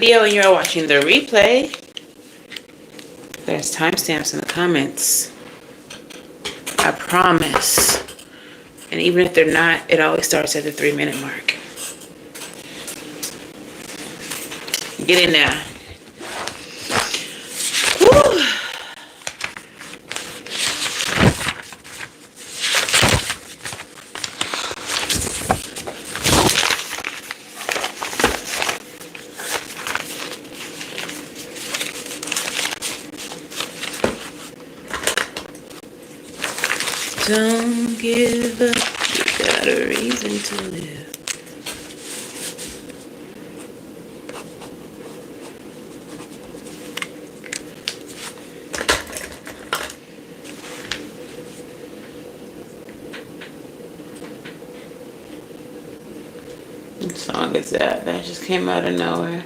video and you're watching the replay, there's timestamps in the comments. I promise. And even if they're not, it always starts at the 3-minute mark. Get in there. Woo. Don't give up, you got a reason to live. What song is that? That just came out of nowhere.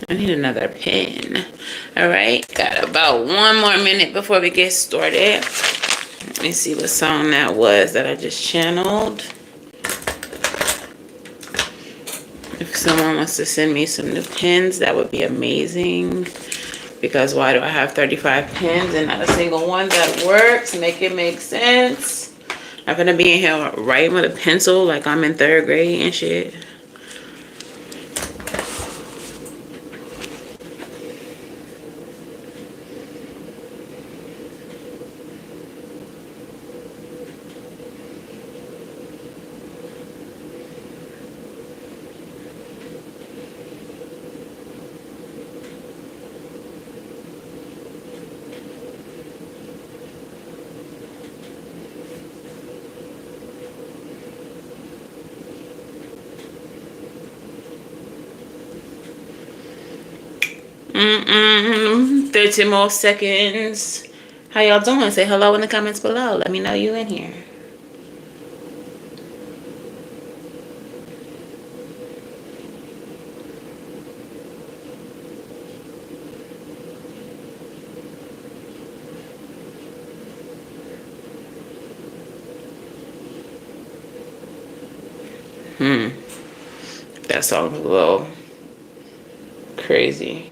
I need another pen. All right, got about 1 more minute before we get started. Let me see what song that was that I just channeled. If someone wants to send me some new pens, that would be amazing. Because why do I have 35 pens and not a single one that works? Make it make sense. I'm gonna be in here writing with a pencil like I'm in 3rd grade and shit. Mm-mm. 13 more seconds. How y'all doing? Say hello in the comments below. Let me know you in here. That song's a little crazy.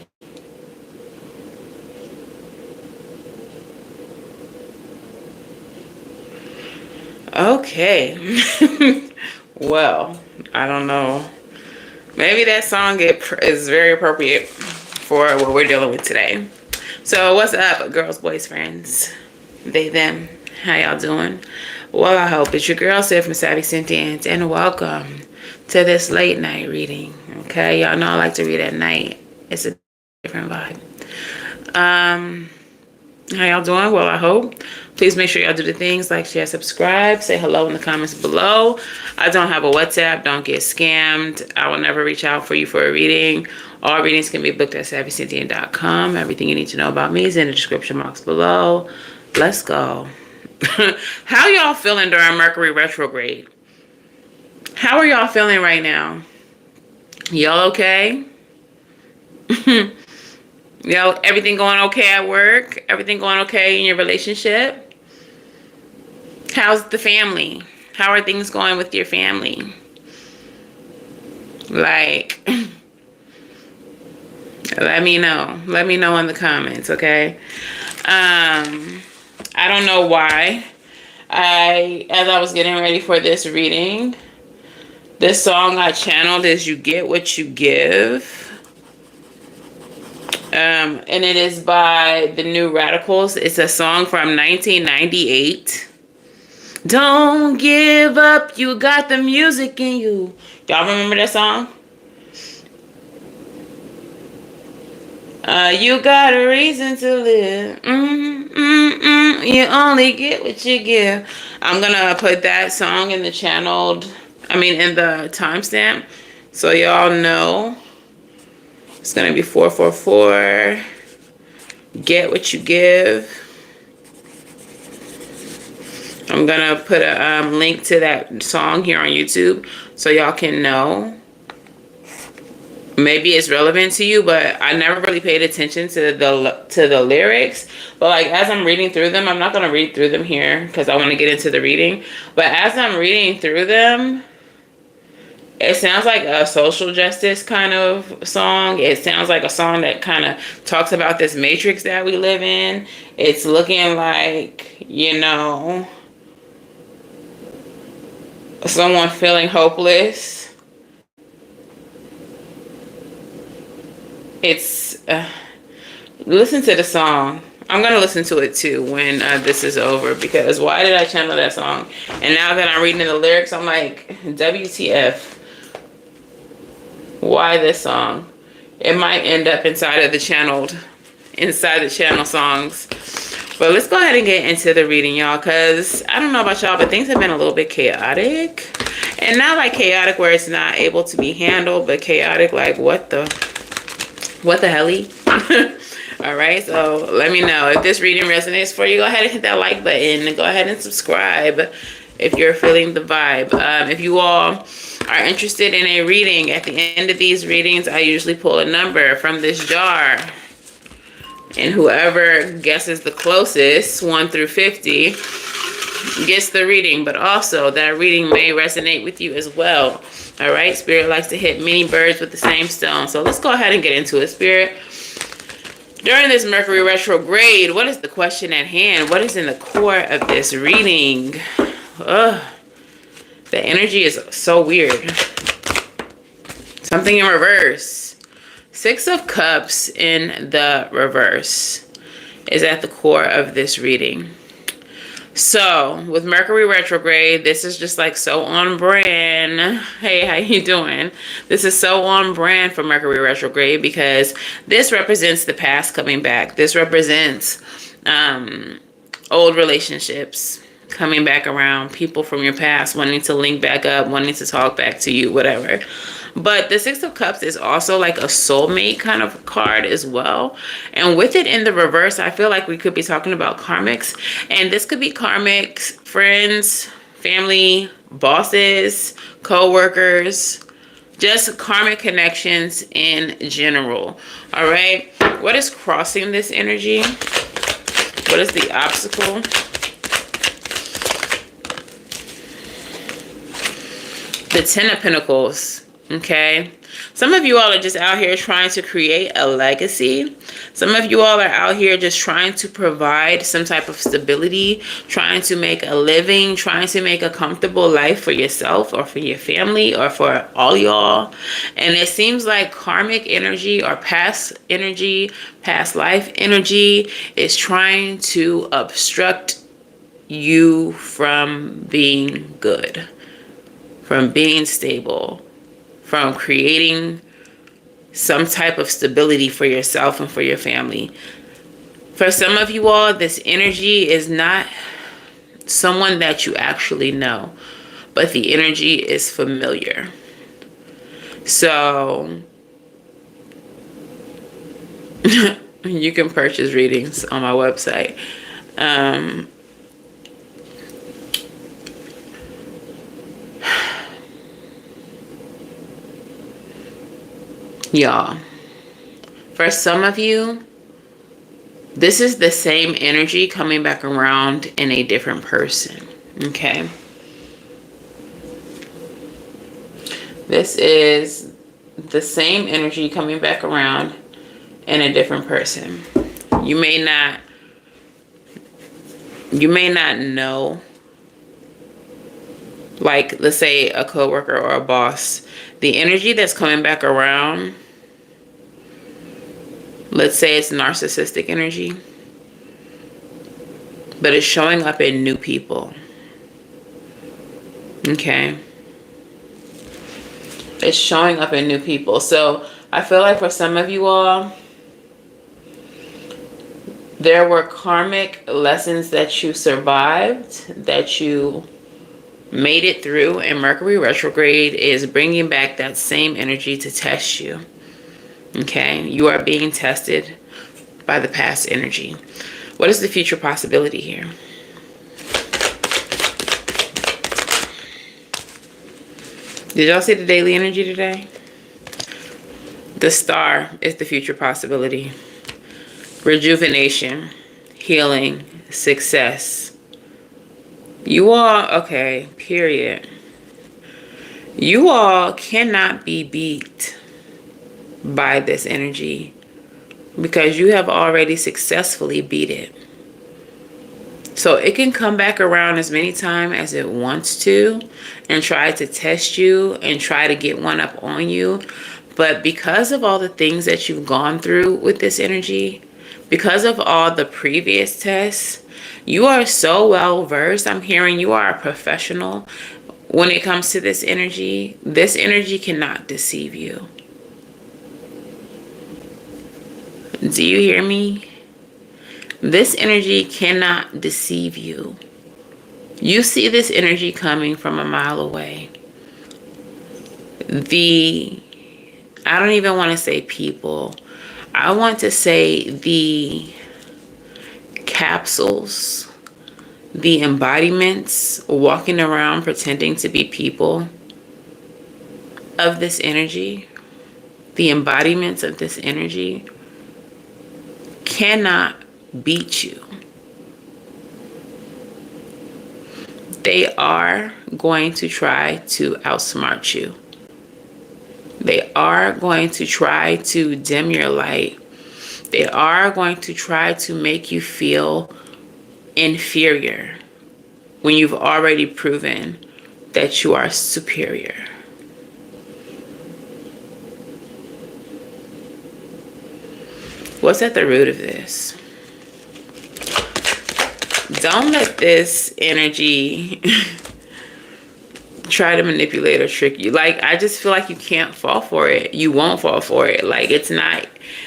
Okay. Well, I don't know. Maybe that song is very appropriate for what we're dealing with today. So what's up, girls, boys, friends, they, them? How y'all doing? Well, I hope it's your girl, Savy from Savy Sentient, and welcome to this late night reading. Okay, y'all know I like to read at night. It's a different vibe. How y'all doing? Well, I hope. Please make sure y'all do the things like share, subscribe, say hello in the comments below. I don't have a WhatsApp. Don't get scammed. I will never reach out for you for a reading. All readings can be booked at SavySentient.com. Everything you need to know about me is in the description box below. Let's go. How y'all feeling during Mercury retrograde? How are y'all feeling right now? Y'all okay? Yo, everything going okay at work? Everything going okay in your relationship? How's the family? How are things going with your family? Like, let me know. Let me know in the comments, okay? I don't know why. As I was getting ready for this reading, this song I channeled is You Get What You Give. And it is by the New Radicals. It's a song from 1998. Don't give up, you got the music in you. Y'all remember that song? You got a reason to live. You only get what you give. I'm gonna put that song in the channeled, in the timestamp, so y'all know. It's gonna be 444. Get what you give. I'm gonna put a link to that song here on YouTube so y'all can know. maybe it's relevant to you, but I never really paid attention to the lyrics. But like as I'm reading through them, I'm not gonna read through them here because I want to get into the reading. But as I'm reading through them, it sounds like a social justice kind of song. It sounds like a song that kind of talks about this matrix that we live in. It's looking like, you know, someone feeling hopeless. It's listen to the song. I'm gonna listen to it too when this is over, because why did I channel that song? And now that I'm reading the lyrics, I'm like, WTF? Why this song? It might end up inside the channel songs. But let's go ahead and get into the reading, y'all, because I don't know about y'all, but things have been a little bit chaotic. And not like chaotic where it's not able to be handled, but chaotic like what the helly? All right, so let me know if this reading resonates for you. Go ahead and hit that like button and go ahead and subscribe if you're feeling the vibe. If you all are interested in a reading, at the end of these readings, I usually pull a number from this jar. And whoever guesses the closest, 1 through 50, gets the reading. But also, that reading may resonate with you as well. All right, Spirit likes to hit many birds with the same stone. So let's go ahead and get into it, Spirit. During this Mercury retrograde, what is the question at hand? What is in the core of this reading? Ugh. The energy is so weird. Something in reverse. 6 of Cups in the reverse is at the core of this reading. So with Mercury retrograde, this is just like so on brand. Hey, how you doing? This is so on brand for Mercury retrograde because this represents the past coming back. This represents old relationships coming back around, people from your past wanting to link back up, wanting to talk back to you, whatever. But the 6 of Cups is also like a soulmate kind of card as well. And with it in the reverse, I feel like we could be talking about karmics. And this could be karmics, friends, family, bosses, co-workers, just karmic connections in general. All right. What is crossing this energy? What is the obstacle? The 10 of Pentacles. Okay, some of you all are just out here trying to create a legacy. Some of you all are out here just trying to provide some type of stability, trying to make a living, trying to make a comfortable life for yourself or for your family or for all y'all. And it seems like karmic energy or past energy, past life energy is trying to obstruct you from being good, from being stable, from creating some type of stability for yourself and for your family. For some of you all, this energy is not someone that you actually know, but the energy is familiar. So you can purchase readings on my website. Y'all, for some of you, this is the same energy coming back around in a different person, okay? This is the same energy coming back around in a different person. You may not know, like, let's say a coworker or a boss. The energy that's coming back around, let's say it's narcissistic energy, but it's showing up in new people. Okay? It's showing up in new people. So I feel like for some of you all, there were karmic lessons that you survived, that you made it through, and Mercury retrograde is bringing back that same energy to test you. Okay, you are being tested by the past energy. What is the future possibility here? Did y'all see the daily energy today? The star is the future possibility. Rejuvenation, healing, success. You all, okay, period. You all cannot be beat by this energy because you have already successfully beat it. So it can come back around as many times as it wants to and try to test you and try to get one up on you. But because of all the things that you've gone through with this energy, because of all the previous tests, you are so well versed. I'm hearing you are a professional when it comes to this energy. This energy cannot deceive you. Do you hear me? This energy cannot deceive you. You see this energy coming from a mile away. I don't even want to say people. I want to say the capsules, the embodiments walking around pretending to be people of this energy, the embodiments of this energy cannot beat you. They are going to try to outsmart you. They are going to try to dim your light. They are going to try to make you feel inferior when you've already proven that you are superior. What's at the root of this? Don't let this energy try to manipulate or trick you. Like, I just feel like you can't fall for it. You won't fall for it. Like, it's not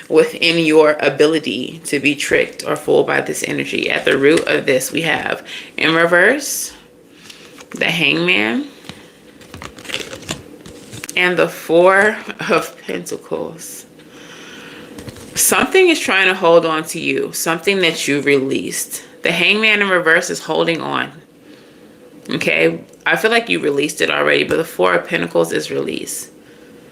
within your ability to be tricked or fooled by this energy. At the root of this, we have in reverse, the Hangman, and the Four of Pentacles. Something is trying to hold on to you. Something that you released. The Hangman in reverse is holding on. Okay? I feel like you released it already, but the Four of Pentacles is release.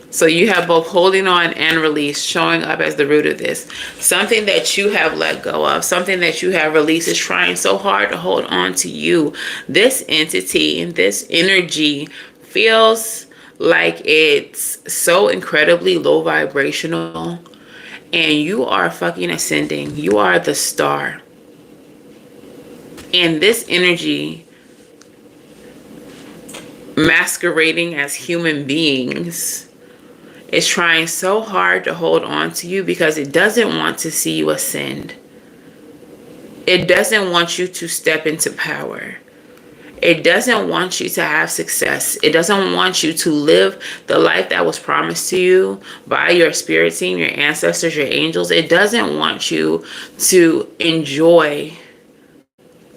So you have both holding on and release showing up as the root of this. Something that you have let go of, something that you have released is trying so hard to hold on to you. This entity and this energy feels like it's so incredibly low vibrational, and you are fucking ascending. You are the star. And this energy masquerading as human beings is trying so hard to hold on to you because it doesn't want to see you ascend. It doesn't want you to step into power. It doesn't want you to have success. It doesn't want you to live the life that was promised to you by your spirit team, your ancestors, your angels. It doesn't want you to enjoy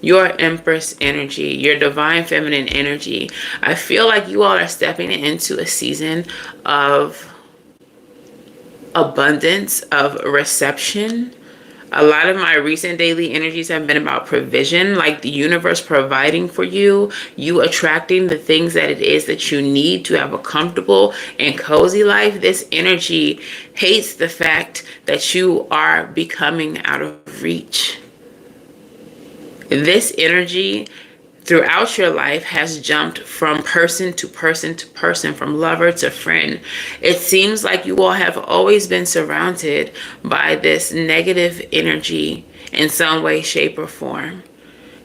your Empress energy, your divine feminine energy. I feel like you all are stepping into a season of abundance, of reception. A lot of my recent daily energies have been about provision, like the universe providing for you, you attracting the things that it is that you need to have a comfortable and cozy life. This energy hates the fact that you are becoming out of reach. This energy throughout your life has jumped from person to person to person, from lover to friend. It seems like you all have always been surrounded by this negative energy in some way, shape, or form.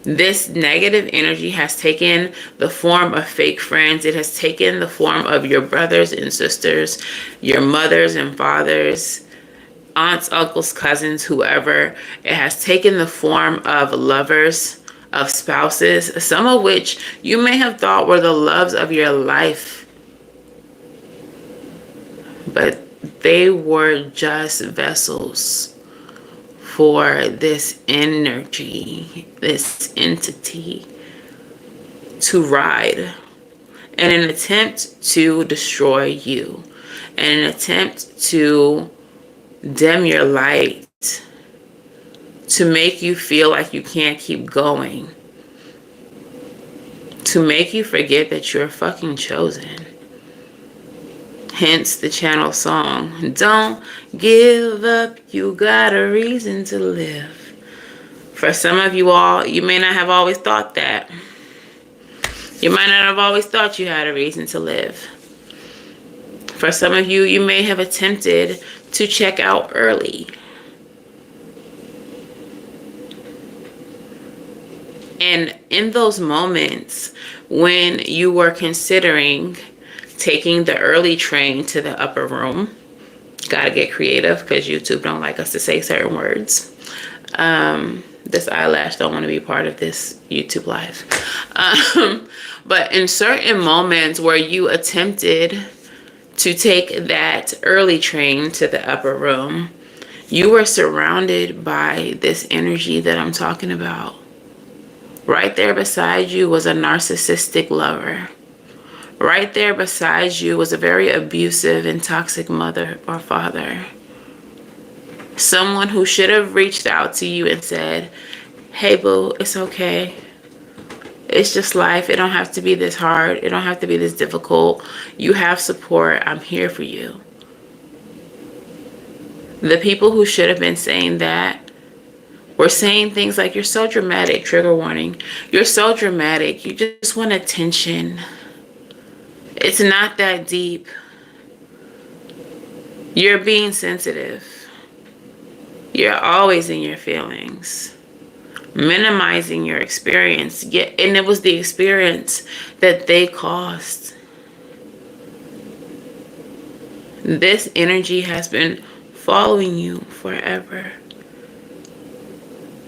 This negative energy has taken the form of fake friends. It has taken the form of your brothers and sisters, your mothers and fathers, aunts, uncles, cousins, whoever. It has taken the form of lovers, of spouses, some of which you may have thought were the loves of your life, but they were just vessels for this energy, this entity to ride in an attempt to destroy you, in an attempt to dim your light, to make you feel like you can't keep going, to make you forget that you're fucking chosen. Hence the channel song. Don't give up, you got a reason to live. For some of you all, you may not have always thought that. You might not have always thought you had a reason to live. For some of you, you may have attempted to check out early. And in those moments when you were considering taking the early train to the upper room, gotta get creative because YouTube don't like us to say certain words. This eyelash don't want to be part of this YouTube live. But in certain moments where you attempted to take that early train to the upper room, you were surrounded by this energy that I'm talking about. Right there beside you was a narcissistic lover. Right there beside you was a very abusive and toxic mother or father. Someone who should have reached out to you and said, hey boo, it's okay. It's just life. It don't have to be this hard. It don't have to be this difficult. You have support. I'm here for you. The people who should have been saying that were saying things like, you're so dramatic, trigger warning. You're so dramatic. You just want attention. It's not that deep. You're being sensitive. You're always in your feelings, minimizing your experience. And it was the experience that they caused. This energy has been following you forever.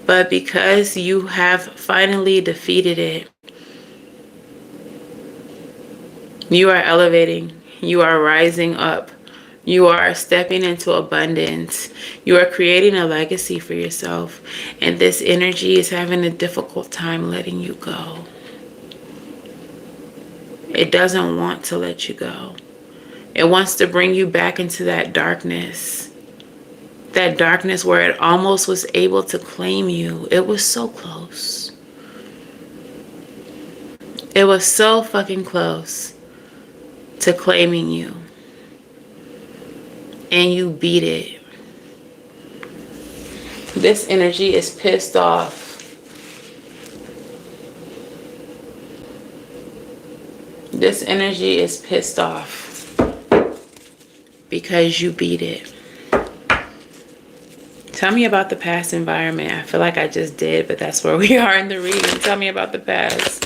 But because you have finally defeated it, you are elevating. You are rising up. You are stepping into abundance. You are creating a legacy for yourself. And this energy is having a difficult time letting you go. It doesn't want to let you go. It wants to bring you back into that darkness. That darkness where it almost was able to claim you. It was so close. It was so fucking close to claiming you. And you beat it. This energy is pissed off. This energy is pissed off because you beat it. Tell me about the past environment. I feel like I just did, but that's where we are in the reading. Tell me about the past.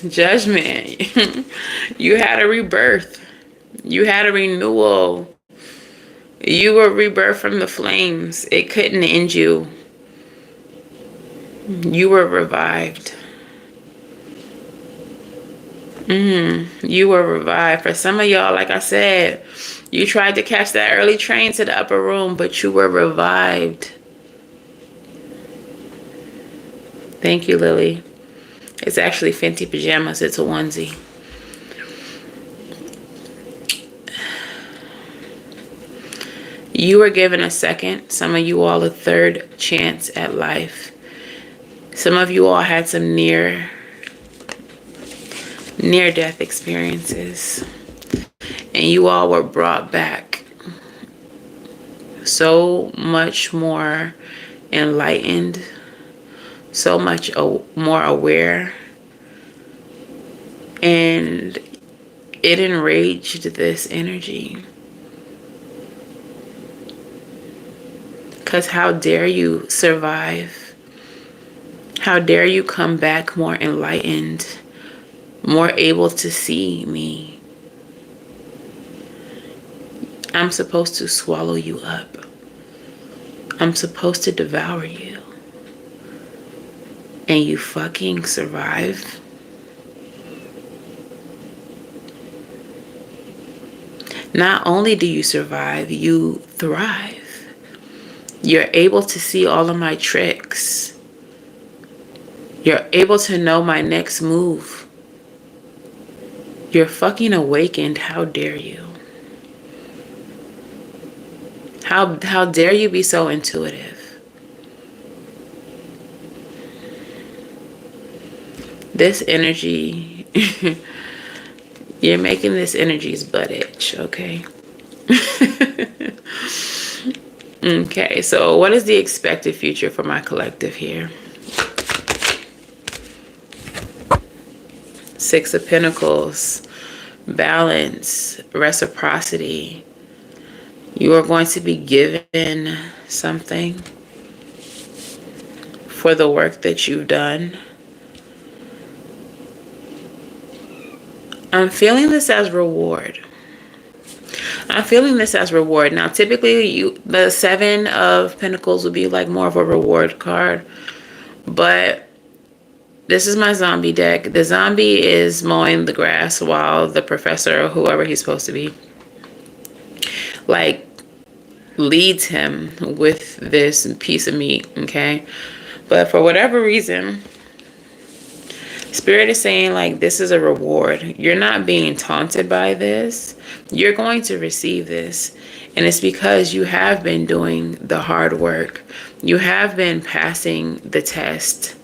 Judgment. You had a rebirth. You had a renewal. You were rebirthed from the flames. It couldn't end you. You were revived. You were revived. For some of y'all, like I said, you tried to catch that early train to the upper room, but you were revived. Thank you, Lily. It's actually Fenty pajamas. It's a onesie. You were given a second, some of you all a third chance at life. Some of you all had some near-death experiences. And you all were brought back so much more enlightened, so much more aware. And it enraged this energy. Because how dare you survive? How dare you come back more enlightened, more able to see me? I'm supposed to swallow you up. I'm supposed to devour you. And you fucking survive? Not only do you survive, you thrive. You're able to see all of my tricks. You're able to know my next move. You're fucking awakened. How dare you? How dare you be so intuitive? This energy You're making this energy's butt itch, okay? Okay, so what is the expected future for my collective here? Six of Pentacles, balance, reciprocity. You are going to be given something for the work that you've done. I'm feeling this as reward. I'm feeling this as reward. Now, typically, the Seven of Pentacles would be like more of a reward card. But this is my zombie deck. The zombie is mowing the grass while the professor, or whoever he's supposed to be, like, leads him with this piece of meat, okay? But for whatever reason, Spirit is saying, like, this is a reward. You're not being taunted by this. You're going to receive this. And it's because you have been doing the hard work. You have been passing the test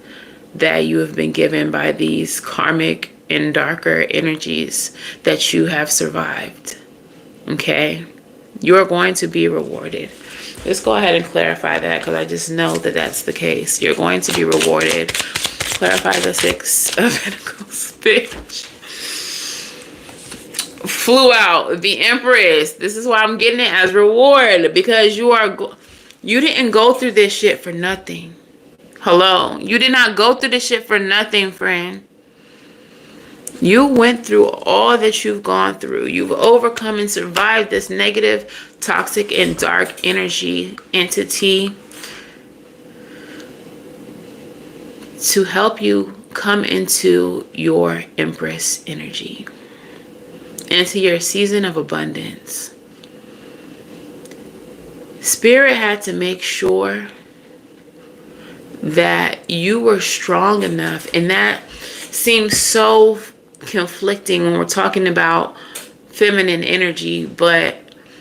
that you have been given by these karmic and darker energies that you have survived. Okay? You're going to be rewarded. Let's go ahead and clarify that, because I just know that that's the case. You're going to be rewarded. Clarify the Six of Pentacles, bitch. Flew out. The Empress. This is why I'm getting it as reward, because you didn't go through this shit for nothing. Hello. You did not go through this shit for nothing, friend. You went through all that you've gone through. You've overcome and survived this negative, toxic, and dark energy entity to help you come into your Empress energy, into your season of abundance. Spirit had to make sure that you were strong enough, and that seems so conflicting when we're talking about feminine energy, but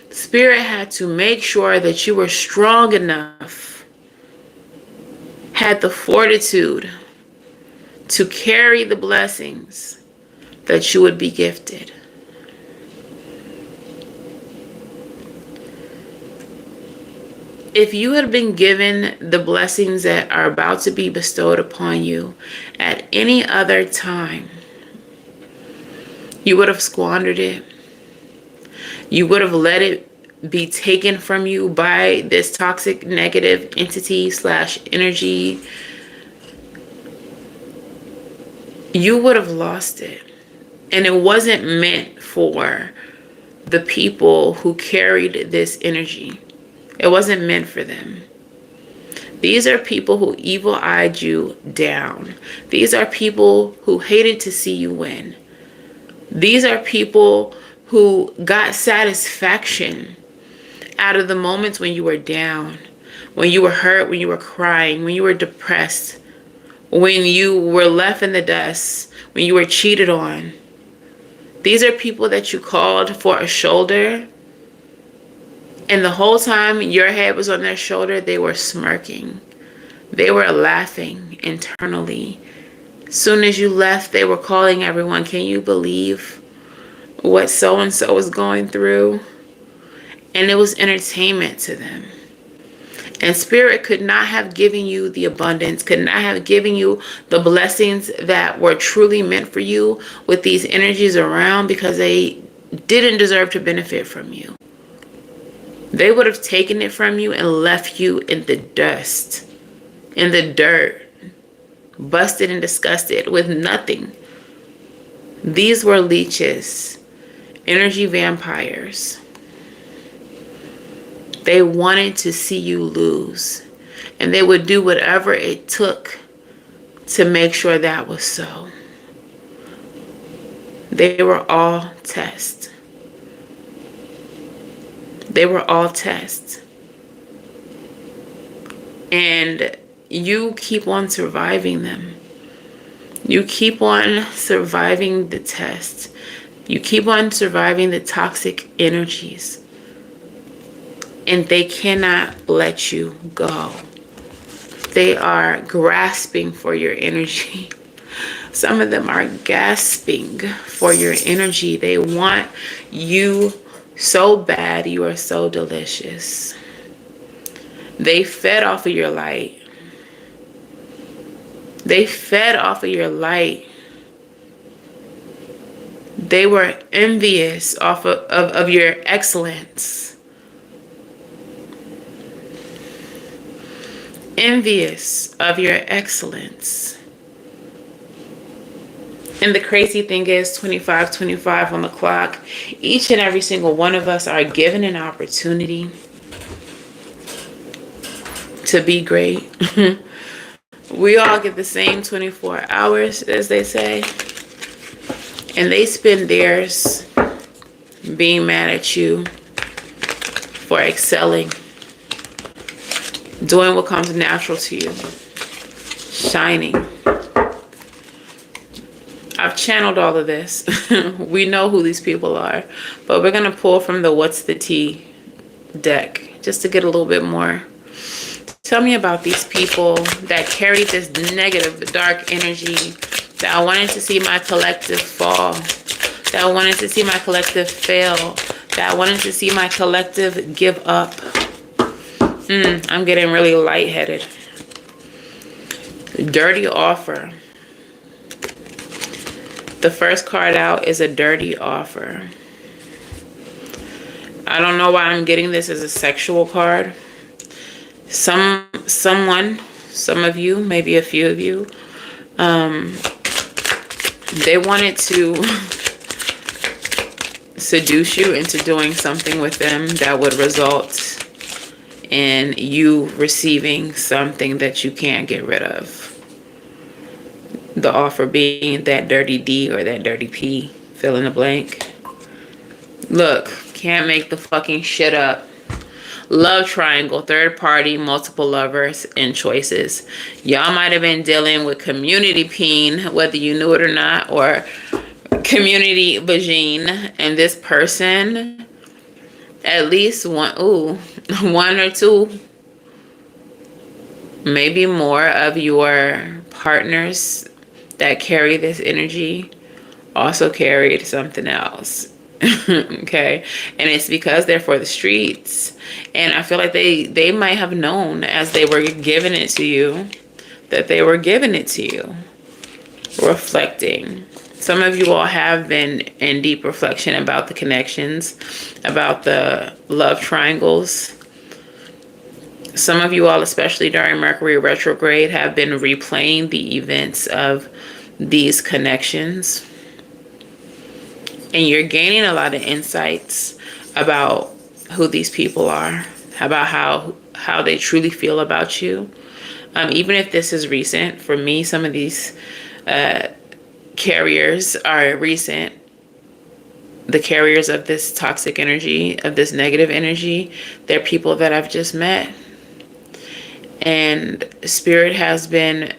Spirit had to make sure that you were strong enough, had the fortitude to carry the blessings that you would be gifted. If you had been given the blessings that are about to be bestowed upon you at any other time, you would have squandered it. You would have let it be taken from you by this toxic negative entity / energy. You would have lost it. And it wasn't meant for the people who carried this energy. It wasn't meant for them. These are people who evil-eyed you down. These are people who hated to see you win. These are people who got satisfaction out of the moments when you were down, when you were hurt, when you were crying, when you were depressed, when you were left in the dust, when you were cheated on. These are people that you called for a shoulder, and the whole time your head was on their shoulder, they were smirking. They were laughing internally. Soon as you left, they were calling everyone, can you believe what so-and-so is going through? And it was entertainment to them. And Spirit could not have given you the abundance, could not have given you the blessings that were truly meant for you with these energies around, because they didn't deserve to benefit from you. They would have taken it from you and left you in the dust, in the dirt, busted and disgusted with nothing. These were leeches, energy vampires. They wanted to see you lose, and they would do whatever it took to make sure that was so. They were all tests. They were all tests. And you keep on surviving them. You keep on surviving the test. You keep on surviving the toxic energies. And they cannot let you go. They are grasping for your energy. Some of them are gasping for your energy. They want you so bad. You are so delicious. They fed off of your light. They fed off of your light. They were envious off of your excellence. Envious of your excellence. And the crazy thing is 25:25 on the clock. Each and every single one of us are given an opportunity to be great. We all get the same 24 hours, as they say. And they spend theirs being mad at you for excelling, doing what comes natural to you, shining. I've channeled all of this. We know who these people are, but we're going to pull from the What's the Tea deck just to get a little bit more. Tell me about these people that carry this negative, dark energy, that wanted to see my collective fall, that wanted to see my collective fail, that wanted to see my collective give up. I'm getting really lightheaded. Dirty offer. The first card out is a dirty offer. I don't know why I'm getting this as a sexual card. Some of you, maybe a few of you, they wanted to seduce you into doing something with them that would result in you receiving something that you can't get rid of. The offer being that dirty D or that dirty P, fill in the blank. Look, can't make the fucking shit up. Love triangle, third party, multiple lovers, and choices. Y'all might have been dealing with community peen, whether you knew it or not, or community vagine. And this person, at least one or two, maybe more of your partners that carry this energy also carried something else. Okay, and it's because they're for the streets, and I feel like they might have known as they were giving it to you that they were giving it to you. Reflecting. Some of you all have been in deep reflection about the connections, about the love triangles. Some of you all, especially during Mercury retrograde, have been replaying the events of these connections. And you're gaining a lot of insights about who these people are, about how they truly feel about you. Even if this is recent, for me, some of these carriers are recent. The carriers of this toxic energy, of this negative energy, they're people that I've just met. And Spirit has been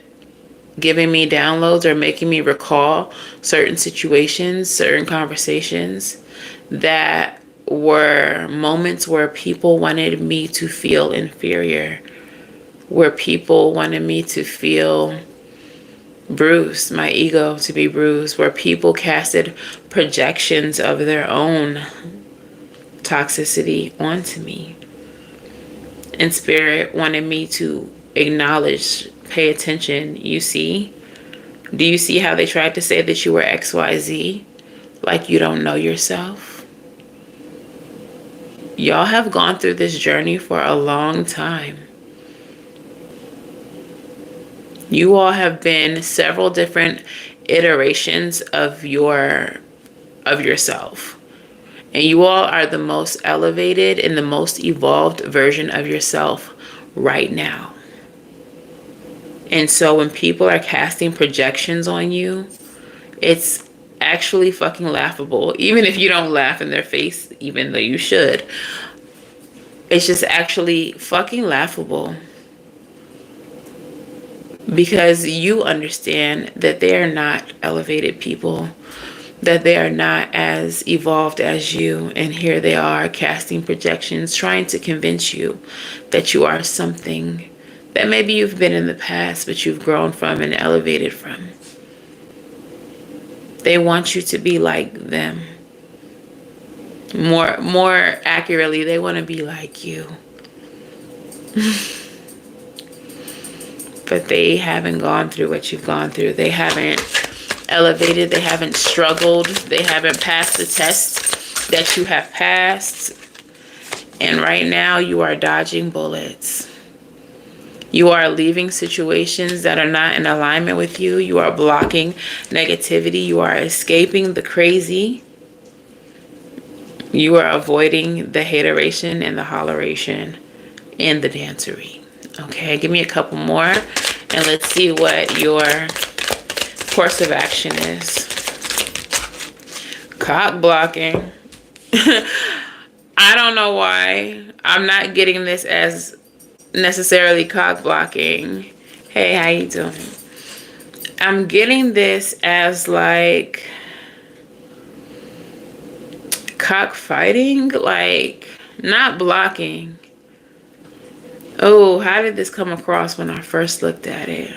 giving me downloads or making me recall certain situations, certain conversations that were moments where people wanted me to feel inferior, where people wanted me to feel bruised, my ego to be bruised, where people casted projections of their own toxicity onto me. And Spirit wanted me to acknowledge, pay attention. You see? Do you see how they tried to say that you were XYZ? Like you don't know yourself? Y'all have gone through this journey for a long time. You all have been several different iterations of yourself. And you all are the most elevated and the most evolved version of yourself right now. And so when people are casting projections on you, it's actually fucking laughable. Even if you don't laugh in their face, even though you should. It's just actually fucking laughable. Because you understand that they are not elevated people, that they are not as evolved as you, and here they are casting projections, trying to convince you that you are something that maybe you've been in the past, but you've grown from and elevated from. They want you to be like them. More accurately, they want to be like you. But they haven't gone through what you've gone through. They haven't elevated. They haven't struggled. They haven't passed the test that you have passed. And right now, you are dodging bullets. You are leaving situations that are not in alignment with you. You are blocking negativity. You are escaping the crazy. You are avoiding the hateration and the holleration and the dancery. Okay, give me a couple more and let's see what your course of action is. Cock blocking. I don't know why I'm not getting this as necessarily cock blocking. Hey, how you doing? I'm getting this as like cockfighting, like not blocking. Oh, how did this come across when I first looked at it?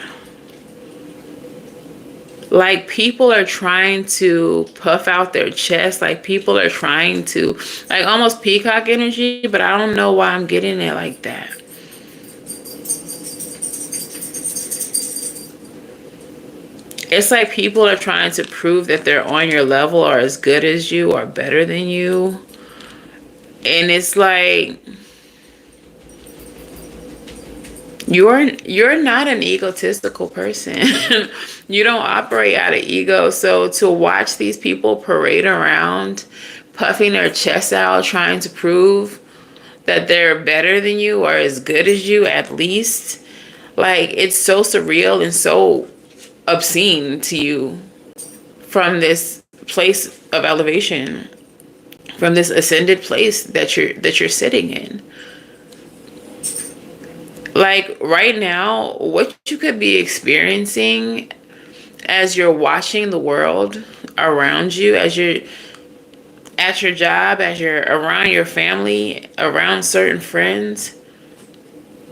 Like people are trying to puff out their chest, like people are trying to, like almost peacock energy, but I don't know why I'm getting it like that. It's like people are trying to prove that they're on your level or as good as you or better than you. And it's like, you're not an egotistical person. You don't operate out of ego. So to watch these people parade around, puffing their chests out, trying to prove that they're better than you or as good as you at least, like it's so surreal and so obscene to you from this place of elevation, from this ascended place that you're sitting in. Like right now, what you could be experiencing as you're watching the world around you, as you're at your job, as you're around your family, around certain friends,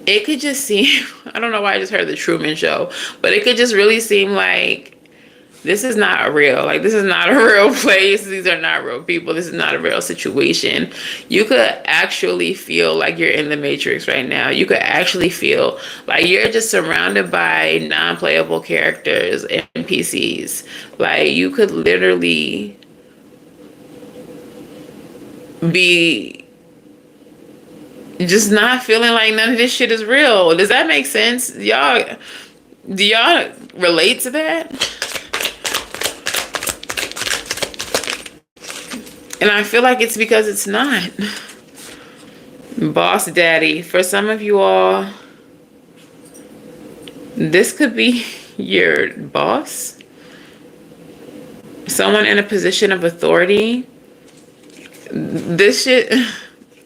it could just seem, I don't know why I just heard the Truman Show, but it could just really seem like this is not real. Like this is not a real place. These are not real people. This is not a real situation. You could actually feel like you're in the Matrix right now. You could actually feel like you're just surrounded by non-playable characters, NPCs. Like you could literally be just not feeling like none of this shit is real. Does that make sense? Y'all, do y'all relate to that? And I feel like it's because it's not. Boss daddy. For some of you all, this could be your boss. Someone in a position of authority. This shit,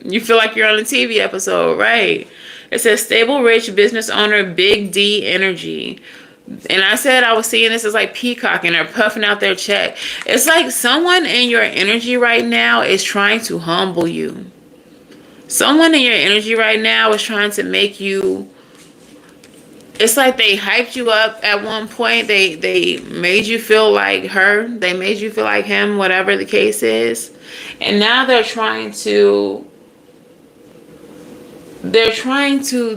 you feel like you're on a TV episode, right? It says stable, rich business owner, big D energy. And I said I was seeing this as like peacocking or puffing out their check. It's like someone in your energy right now is trying to humble you. Someone in your energy right now is trying to make you, it's like they hyped you up at one point. They made you feel like her. They made you feel like him, whatever the case is. And now they're trying to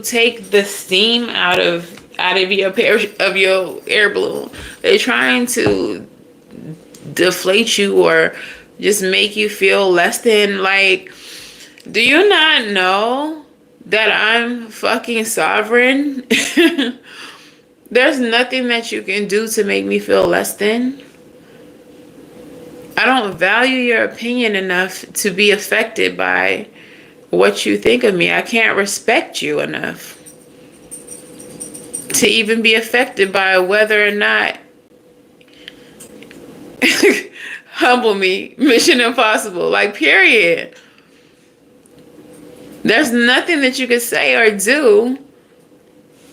take the steam out of your air balloon. They're trying to deflate you or just make you feel less than. Like, do you not know that I'm fucking sovereign? There's nothing that you can do to make me feel less than. I don't value your opinion enough to be affected by what you think of me. I can't respect you enough to even be affected by whether or not humble me. Mission impossible. Like, period. There's nothing that you could say or do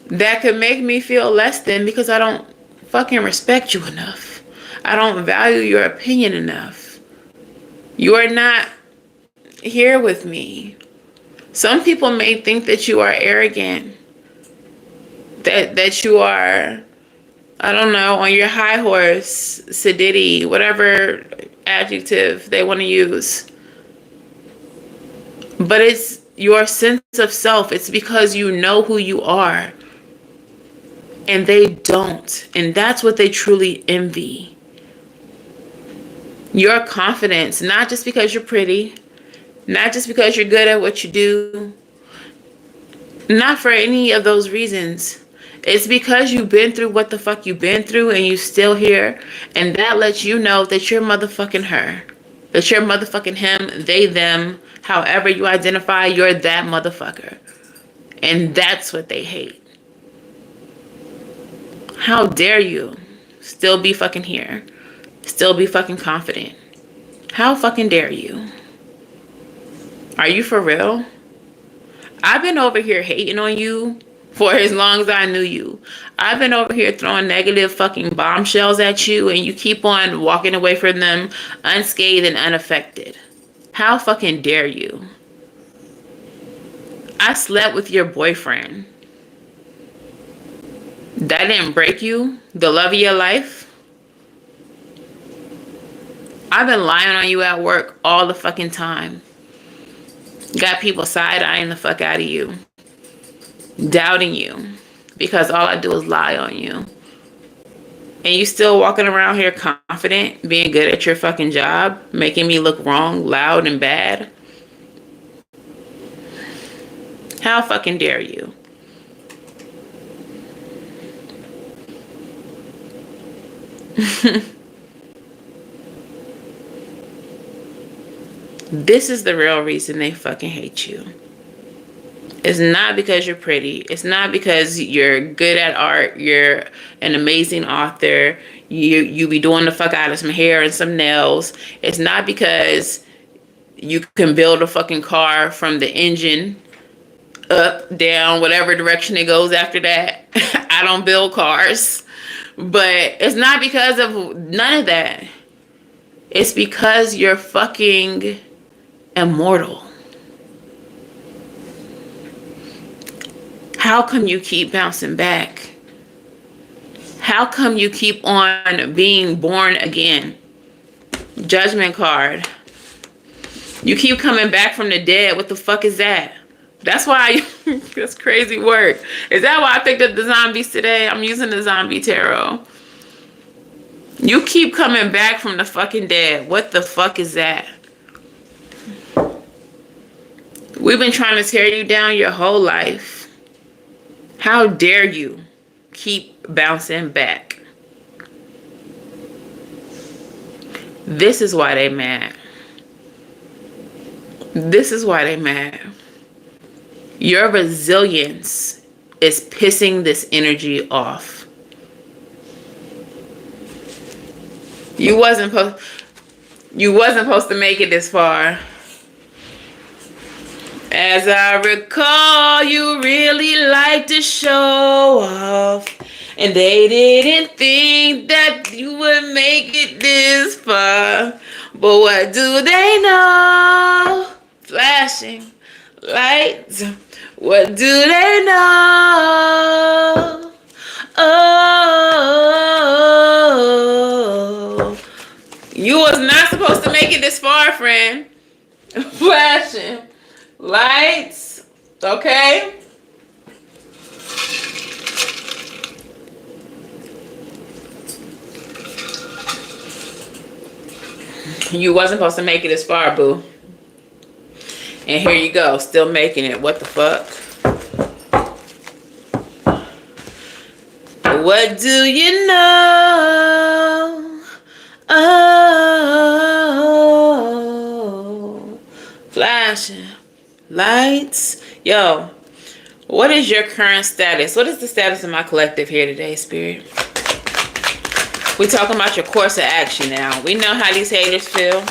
that could make me feel less than, because I don't fucking respect you enough. I don't value your opinion enough. You are not here with me. Some people may think that you are arrogant, that you are I don't know, on your high horse, sedity, whatever adjective they want to use. But it's your sense of self. It's because you know who you are. And they don't. And that's what they truly envy. Your confidence, not just because you're pretty, not just because you're good at what you do, not for any of those reasons. It's because you've been through what the fuck you've been through and you still here. And that lets you know that you're motherfucking her. That you're motherfucking him, they, them, however you identify, you're that motherfucker. And that's what they hate. How dare you still be fucking here? Still be fucking confident? How fucking dare you? Are you for real? I've been over here hating on you for as long as I knew you. I've been over here throwing negative fucking bombshells at you and you keep on walking away from them unscathed and unaffected. How fucking dare you? I slept with your boyfriend. That didn't break you? The love of your life? I've been lying on you at work all the fucking time. Got people side-eyeing the fuck out of you. Doubting you. Because all I do is lie on you. And you still walking around here confident, being good at your fucking job, making me look wrong, loud, and bad. How fucking dare you? This is the real reason they fucking hate you. It's not because you're pretty. It's not because you're good at art. You're an amazing author. You be doing the fuck out of some hair and some nails. It's not because you can build a fucking car from the engine up, down, whatever direction it goes after that. I don't build cars. But it's not because of none of that. It's because you're fucking immortal. How come you keep bouncing back? How come you keep on being born again? Judgment card. You keep coming back from the dead. What the fuck is that? That's why that's crazy work. Is that why I picked up the zombies today? I'm using the zombie tarot. You keep coming back from the fucking dead. What the fuck is that? We've been trying to tear you down your whole life. How dare you keep bouncing back? This is why they mad. This is why they mad. Your resilience is pissing this energy off. You wasn't supposed to make it this far. As I recall, you really like to show off. And they didn't think that you would make it this far. But what do they know? Flashing lights. What do they know? Oh, you was not supposed to make it this far, friend. Flashing lights, okay? You wasn't supposed to make it this far, boo. And here you go, still making it. What the fuck? What do you know? Oh, flashing lights. Yo, what is your current status? What is the status of my collective here today, Spirit? We're talking about your course of action now. We know how these haters feel.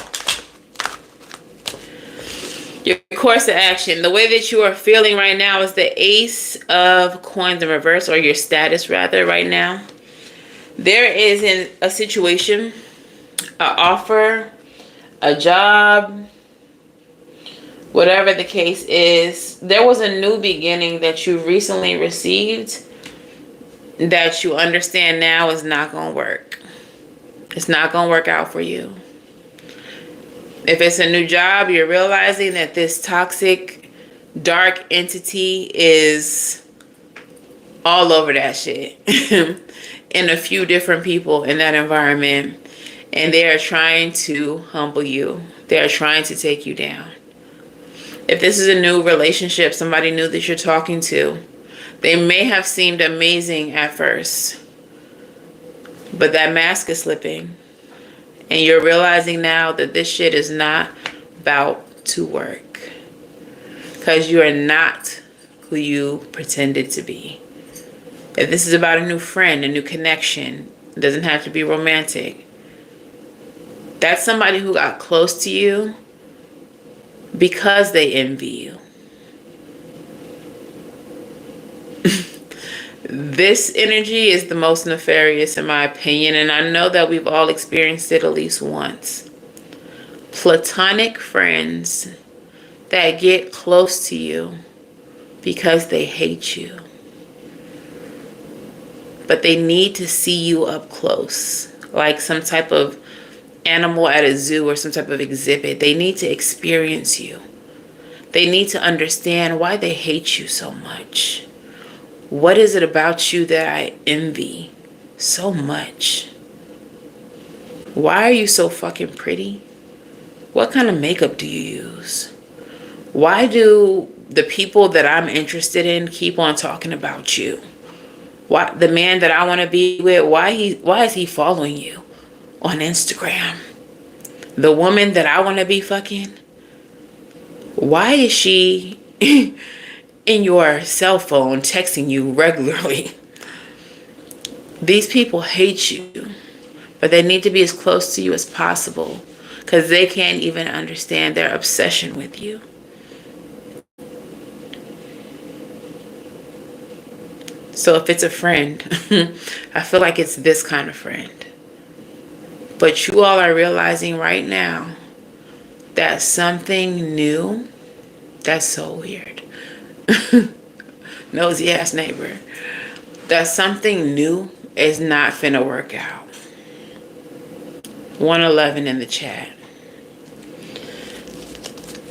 Your course of action. The way that you are feeling right now is the Ace of Coins in reverse, or your status rather right now. There is a situation, an offer, a job, whatever the case is. There was a new beginning that you recently received. that you understand now is not going to work. It's not going to work out for you. If it's a new job, you're realizing that this toxic, dark entity is all over that shit. And a few different people in that environment. And they are trying to humble you. They are trying to take you down. If this is a new relationship, somebody new that you're talking to, they may have seemed amazing at first, but that mask is slipping. And you're realizing now that this shit is not about to work. Because you are not who you pretended to be. If this is about a new friend, a new connection, it doesn't have to be romantic. That's somebody who got close to you because they envy you. This energy is the most nefarious in my opinion, and I know that we've all experienced it at least once. Platonic friends that get close to you because they hate you. But they need to see you up close, like some type of animal at a zoo or some type of exhibit. They need to experience you. They need to understand why they hate you so much. What is it about you that I envy so much? Why are you so fucking pretty? What kind of makeup do you use? Why do the people that I'm interested in keep on talking about you? Why the man that I want to be with, why is he following you on Instagram? The woman that I want to be fucking, why is she in your cell phone texting you regularly? These people hate you, but they need to be as close to you as possible because they can't even understand their obsession with you. So if it's a friend, I feel like it's this kind of friend. But you all are realizing right now that something new, that's so weird. Nosy ass neighbor. That something new is not finna work out. 111 in the chat.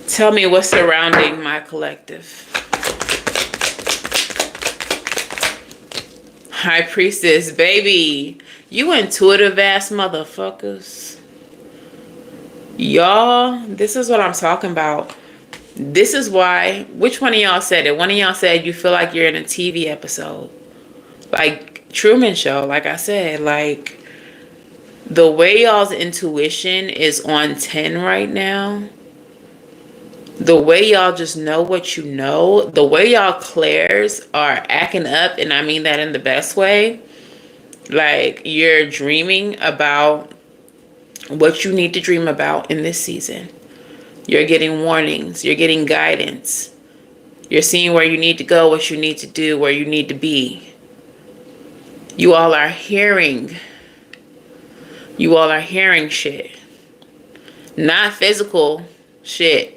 Tell me what's surrounding my collective. High Priestess, baby. You intuitive ass motherfuckers. Y'all, this is what I'm talking about. This is why, which one of y'all said it? One of y'all said you feel like you're in a TV episode. Like Truman Show, like I said. Like, the way y'all's intuition is on 10 right now. The way y'all just know what you know. The way y'all clairs are acting up, and I mean that in the best way. Like, you're dreaming about what you need to dream about in this season. You're getting warnings. You're getting guidance. You're seeing where you need to go, what you need to do, where you need to be. You all are hearing. You all are hearing shit. Not physical shit.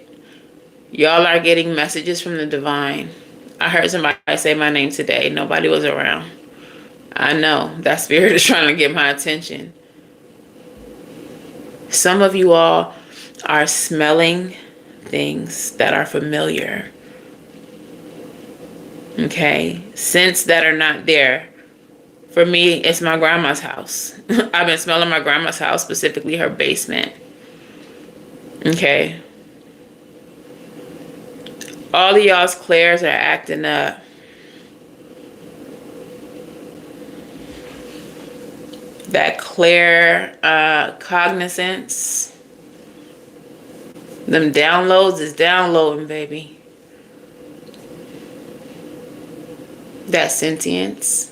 Y'all are getting messages from the divine. I heard somebody say my name today. Nobody was around. I know that spirit is trying to get my attention. Some of you all are smelling things that are familiar. Okay? Scents that are not there. For me, it's my grandma's house. I've been smelling my grandma's house, specifically her basement. Okay? All of y'all's clairs are acting up. That clear cognizance. Them downloads is downloading, baby. That sentience.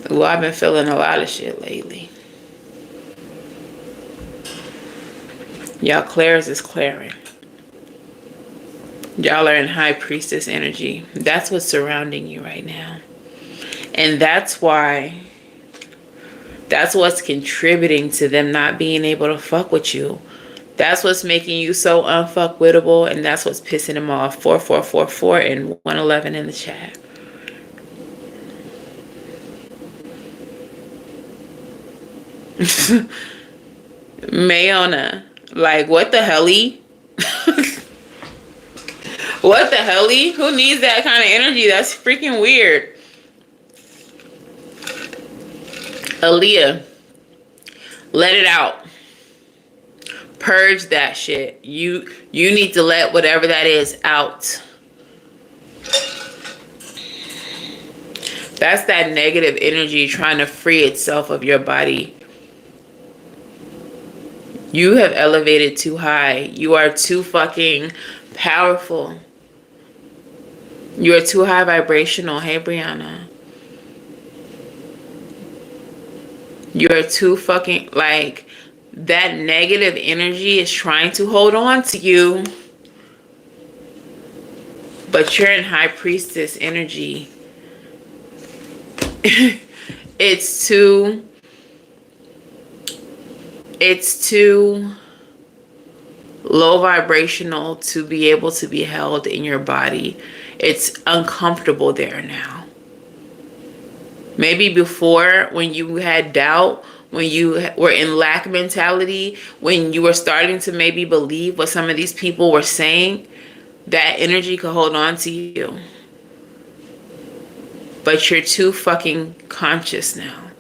Ooh, I've been feeling a lot of shit lately. Y'all clairs is clearing. Y'all are in High Priestess energy. That's what's surrounding you right now. And that's why, that's what's contributing to them not being able to fuck with you. That's what's making you so unfuckwittable, and that's what's pissing them off. 4444 and 111 in the chat. Mayona. Like, what the helly? What the helly? Who needs that kind of energy? That's freaking weird. Aaliyah, let it out. Purge that shit. You need to let whatever that is out. That's that negative energy trying to free itself of your body. You have elevated too high. You are too fucking powerful. You are too high vibrational. Hey, Brianna. You are too fucking, like, that negative energy is trying to hold on to you. But you're in High Priestess energy. It's too low vibrational to be able to be held in your body. It's uncomfortable there now. Maybe before, when you had doubt, when you were in lack mentality, when you were starting to maybe believe what some of these people were saying, that energy could hold on to you. But you're too fucking conscious now.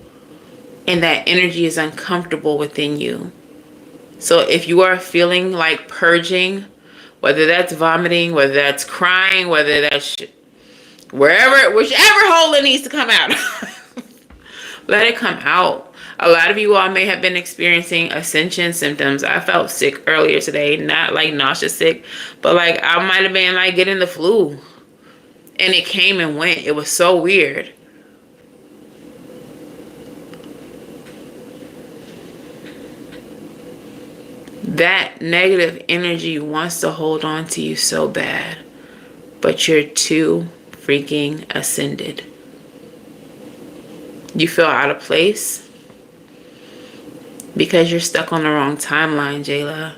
And that energy is uncomfortable within you. So if you are feeling like purging, whether that's vomiting, whether that's crying, whether that's whichever hole it needs to come out, let it come out. A lot of you all may have been experiencing ascension symptoms. I felt sick earlier today, not like nauseous sick, but like I might have been like getting the flu. And it came and went. It was so weird. That negative energy wants to hold on to you so bad, but you're too freaking ascended. You feel out of place because you're stuck on the wrong timeline, Jayla.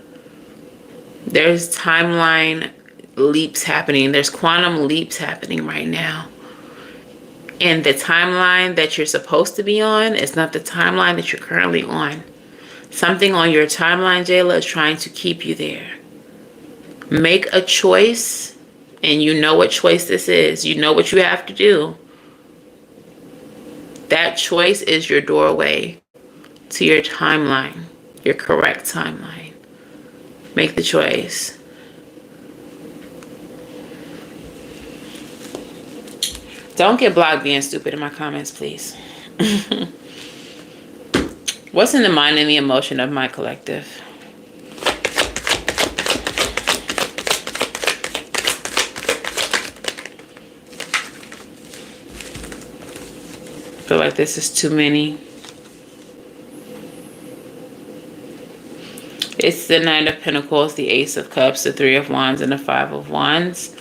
There's timeline leaps happening. There's quantum leaps happening right now. And the timeline that you're supposed to be on is not the timeline that you're currently on. Something on your timeline, Jayla, is trying to keep you there. Make a choice, and you know what choice this is. You know what you have to do. That choice is your doorway to your timeline, your correct timeline. Make the choice. Don't get blocked being stupid in my comments, please. What's in the mind and the emotion of my collective? I feel like this is too many. It's the Nine of Pentacles, the Ace of Cups, the Three of Wands, and the Five of Wands.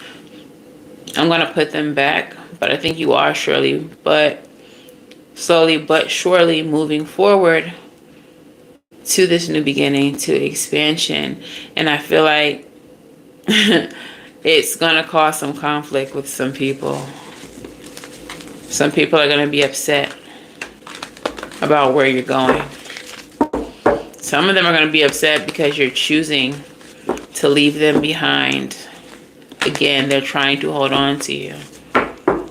I'm going to put them back, but I think you are slowly but surely moving forward to this new beginning, to expansion. And I feel like it's going to cause some conflict with some people. Some people are going to be upset about where you're going. Some of them are going to be upset because you're choosing to leave them behind. Again, they're trying to hold on to you.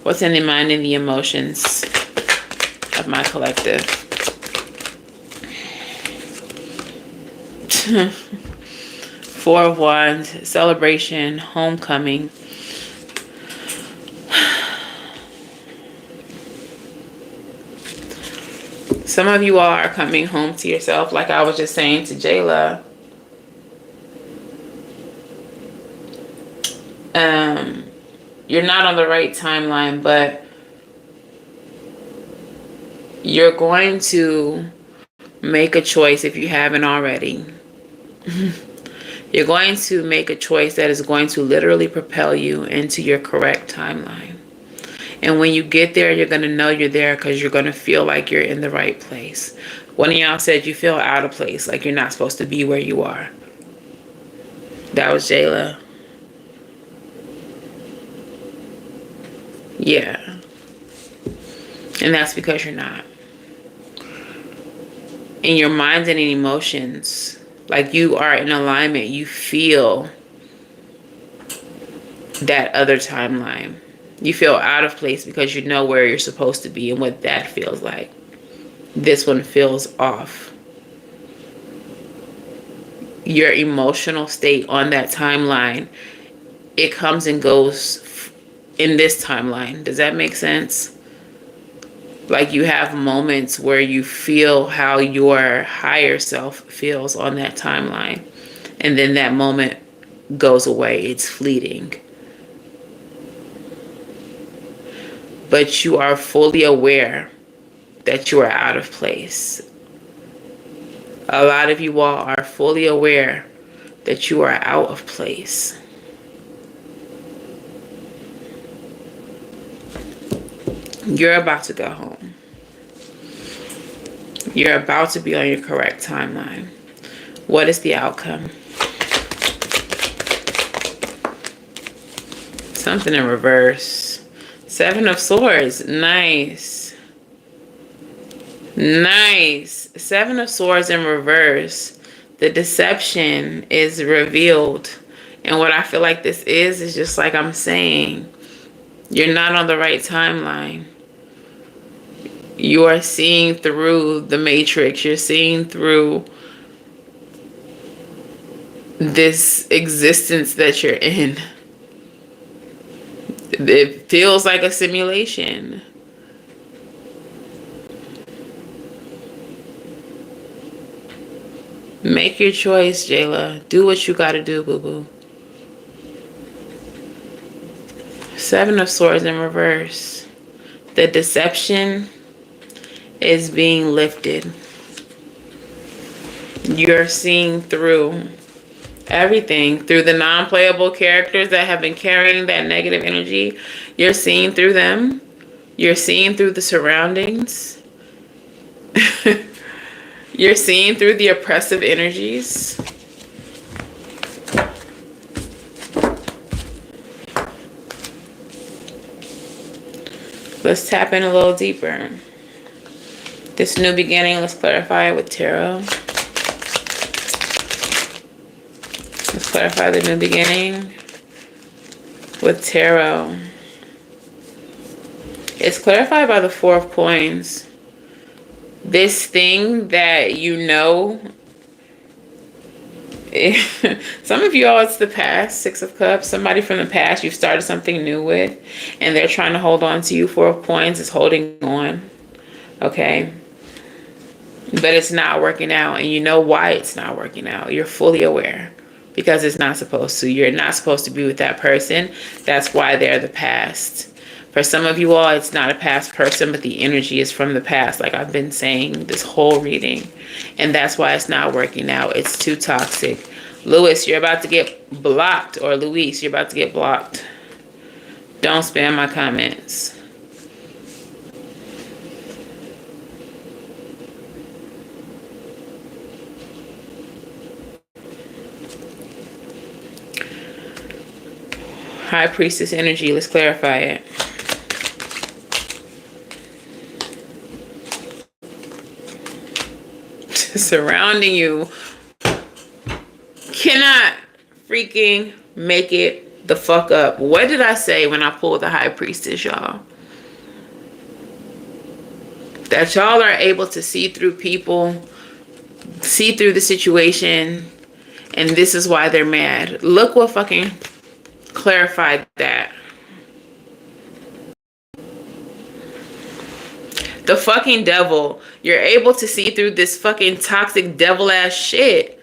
What's in the mind and the emotions of my collective? Four of Wands, celebration, homecoming. Some of you all are coming home to yourself, like I was just saying to Jayla. You're not on the right timeline, but you're going to make a choice if you haven't already. You're going to make a choice that is going to literally propel you into your correct timeline. And when you get there, you're going to know you're there because you're going to feel like you're in the right place. One of y'all said you feel out of place, like you're not supposed to be where you are. That was Jayla. Yeah. And that's because you're not. in your mind and in emotions. Like you are in alignment. You feel that other timeline. You feel out of place because you know where you're supposed to be and what that feels like. This one feels off. Your emotional state on that timeline, it comes and goes in this timeline. Does that make sense? Like you have moments where you feel how your higher self feels on that timeline. And then that moment goes away. It's fleeting. But you are fully aware that you are out of place. A lot of you all are fully aware that you are out of place. You're about to go home. You're about to be on your correct timeline. What is the outcome? Something in reverse. 7 of Swords. Nice. Nice. 7 of Swords in reverse. The deception is revealed. And what I feel like this is just like I'm saying, you're not on the right timeline. You are seeing through the matrix. You're seeing through this existence that you're in. It feels like a simulation. Make your choice, Jayla. Do what you gotta do, boo-boo. 7 of Swords in reverse. The deception is being lifted. You're seeing through everything, through the non-playable characters that have been carrying that negative energy. You're seeing through them. You're seeing through the surroundings. You're seeing through the oppressive energies. Let's tap in a little deeper. This new beginning, let's clarify it with tarot. Let's clarify the new beginning with tarot. It's clarified by the 4 of Coins. This thing that you know, some of you all, it's the past. 6 of Cups. Somebody from the past you've started something new with, and they're trying to hold on to you. 4 of Coins is holding on. Okay? But it's not working out, and you know why it's not working out. You're fully aware. Because it's not supposed to. You're not supposed to be with that person. That's why they're the past. For some of you all, it's not a past person, but the energy is from the past, like I've been saying this whole reading. And that's why it's not working out. It's too toxic. Lewis, you're about to get blocked. Or Luis, you're about to get blocked. Don't spam my comments. High Priestess energy, let's clarify it. Surrounding you cannot freaking make it the fuck up. What did I say when I pulled the High Priestess, y'all? That y'all are able to see through people, see through the situation, and this is why they're mad. Look what fucking clarified that. The fucking devil. You're able to see through this fucking toxic devil ass shit.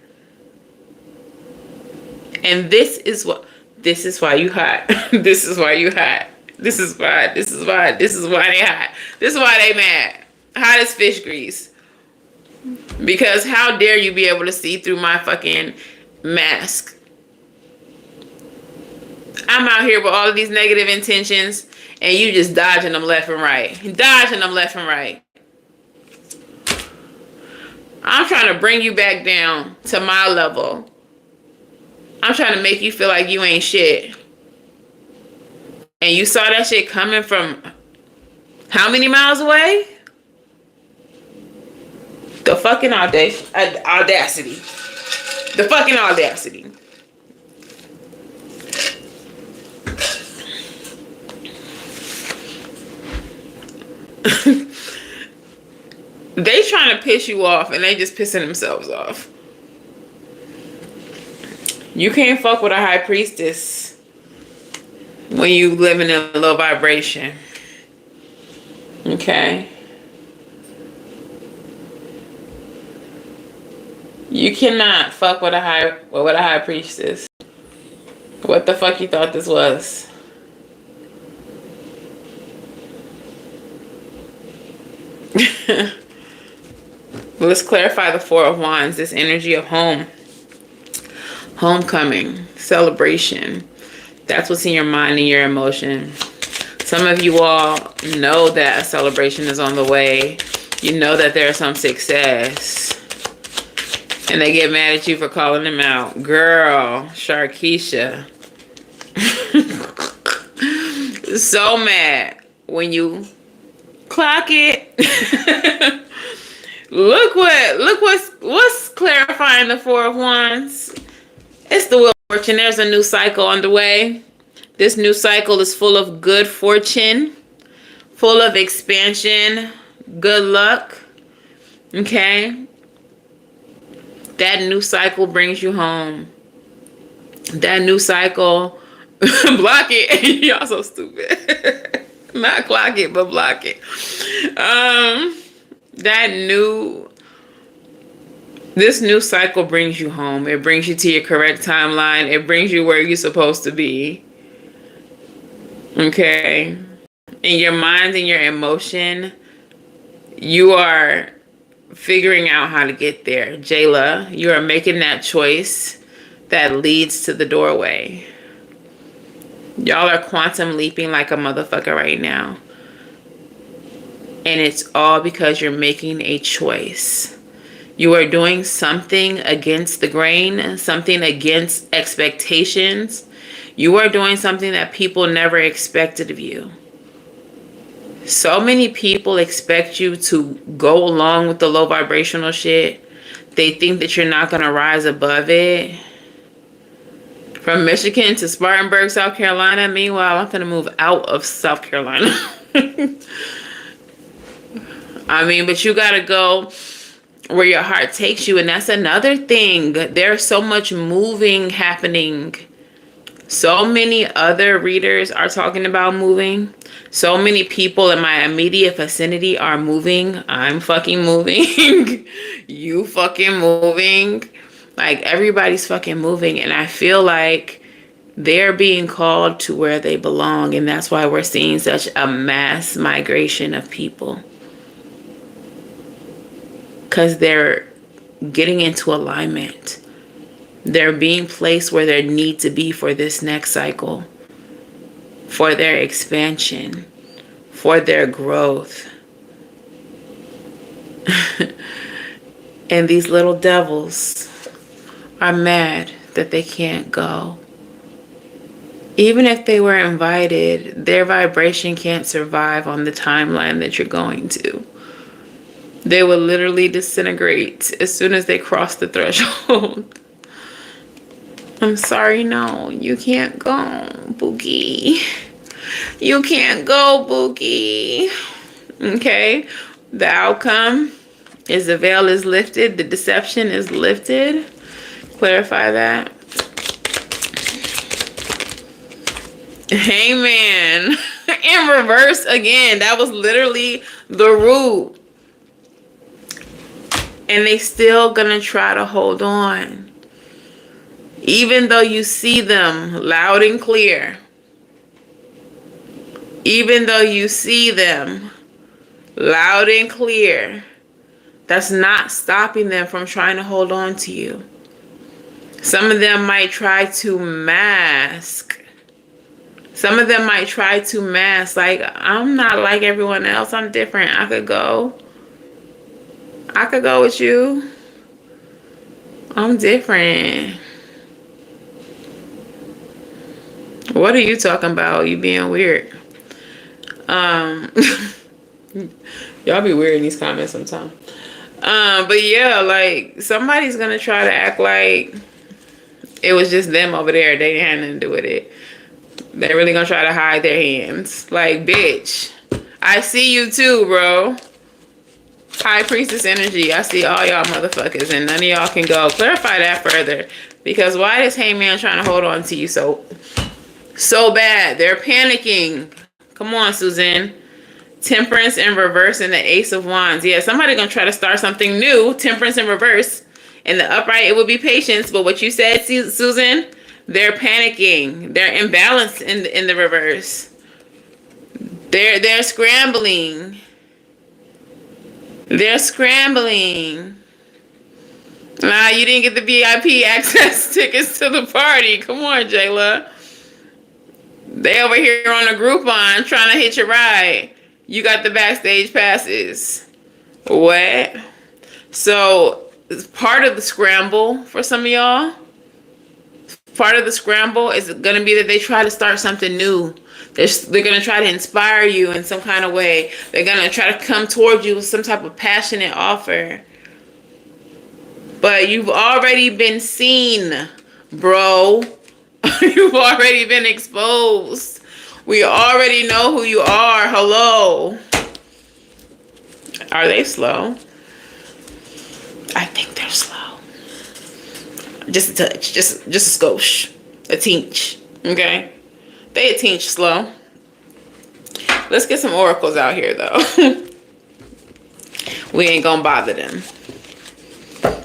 And this is why you hot. This is why you hot. This is why they hot. This is why they mad. Hot as fish grease. Because how dare you be able to see through my fucking mask? I'm out here with all of these negative intentions, and you just dodging them left and right. Dodging them left and right. I'm trying to bring you back down to my level. I'm trying to make you feel like you ain't shit. And you saw that shit coming from how many miles away? The fucking audacity. The fucking audacity. They trying to piss you off and they just pissing themselves off. You can't fuck with a high priestess when you live in a low vibration. Okay? You cannot fuck with a high priestess. What the fuck you thought this was? Let's clarify the Four of Wands, this energy of home. Homecoming, celebration. That's what's in your mind and your emotion. Some of you all know that a celebration is on the way. You know that there's some success. And they get mad at you for calling them out. Girl, Sharkeisha. So mad when you clock it. What's clarifying the Four of Wands? It's the Wheel of Fortune. There's a new cycle underway. This new cycle is full of good fortune, full of expansion, good luck. Okay? That new cycle brings you home. That new cycle, block it. Y'all so stupid. Not clock it, but block it. This new cycle brings you home. It brings you to your correct timeline. It brings you where you're supposed to be. Okay? In your mind and your emotion, you are figuring out how to get there. Jayla, you are making that choice that leads to the doorway. Y'all are quantum leaping like a motherfucker right now. And it's all because you're making a choice. You are doing something against the grain, something against expectations. You are doing something that people never expected of you. So many people expect you to go along with the low vibrational shit. They think that you're not going to rise above it. From Michigan to Spartanburg, South Carolina. Meanwhile, I'm going to move out of South Carolina. I mean, but you got to go where your heart takes you. And that's another thing. There's so much moving happening. So many other readers are talking about moving. So many people in my immediate vicinity are moving. I'm fucking moving. You fucking moving. Like, everybody's fucking moving. And I feel like they're being called to where they belong. And that's why we're seeing such a mass migration of people. Because they're getting into alignment. They're being placed where they need to be for this next cycle. For their expansion. For their growth. And these little devils are mad that they can't go. Even if they were invited, their vibration can't survive on the timeline that you're going to. They will literally disintegrate as soon as they cross the threshold. I'm sorry, no, you can't go, Boogie. You can't go, Boogie. Okay? The outcome is the veil is lifted. The deception is lifted. Clarify that. Amen. In reverse again. That was literally the root. And they still gonna try to hold on. Even though you see them loud and clear. Even though you see them loud and clear. That's not stopping them from trying to hold on to you. Some of them might try to mask. Some of them might try to mask. Like, I'm not like everyone else. I'm different. I could go. I could go with you. I'm different. What are you talking about? You being weird. Y'all be weird in these comments sometimes. But yeah, like somebody's gonna try to act like it was just them over there. They didn't have nothing to do with it. They're really gonna try to hide their hands. Like, bitch, I see you too, bro. High Priestess energy. I see all y'all motherfuckers, and none of y'all can go. Clarify that further. Because why is Hangman trying to hold on to you so bad? They're panicking. Come on, Susan. Temperance in reverse and the Ace of Wands. Yeah, somebody gonna try to start something new. Temperance in reverse. In the upright, it would be patience. But what you said, Susan, they're panicking. They're imbalanced in the reverse. They're scrambling. They're scrambling. Nah, you didn't get the VIP access tickets to the party. Come on, Jayla. They over here on a Groupon trying to hit your ride. You got the backstage passes. What? So, part of the scramble for some of y'all, part of the scramble is going to be that they try to start something new. They're going to try to inspire you in some kind of way. They're going to try to come towards you with some type of passionate offer. But you've already been seen, bro. You've already been exposed. We already know who you are. Hello. Are they slow? I think they're slow. Just a touch. Just a skosh. A teach. Okay? They a teach slow. Let's get some oracles out here, though. We ain't gonna bother them.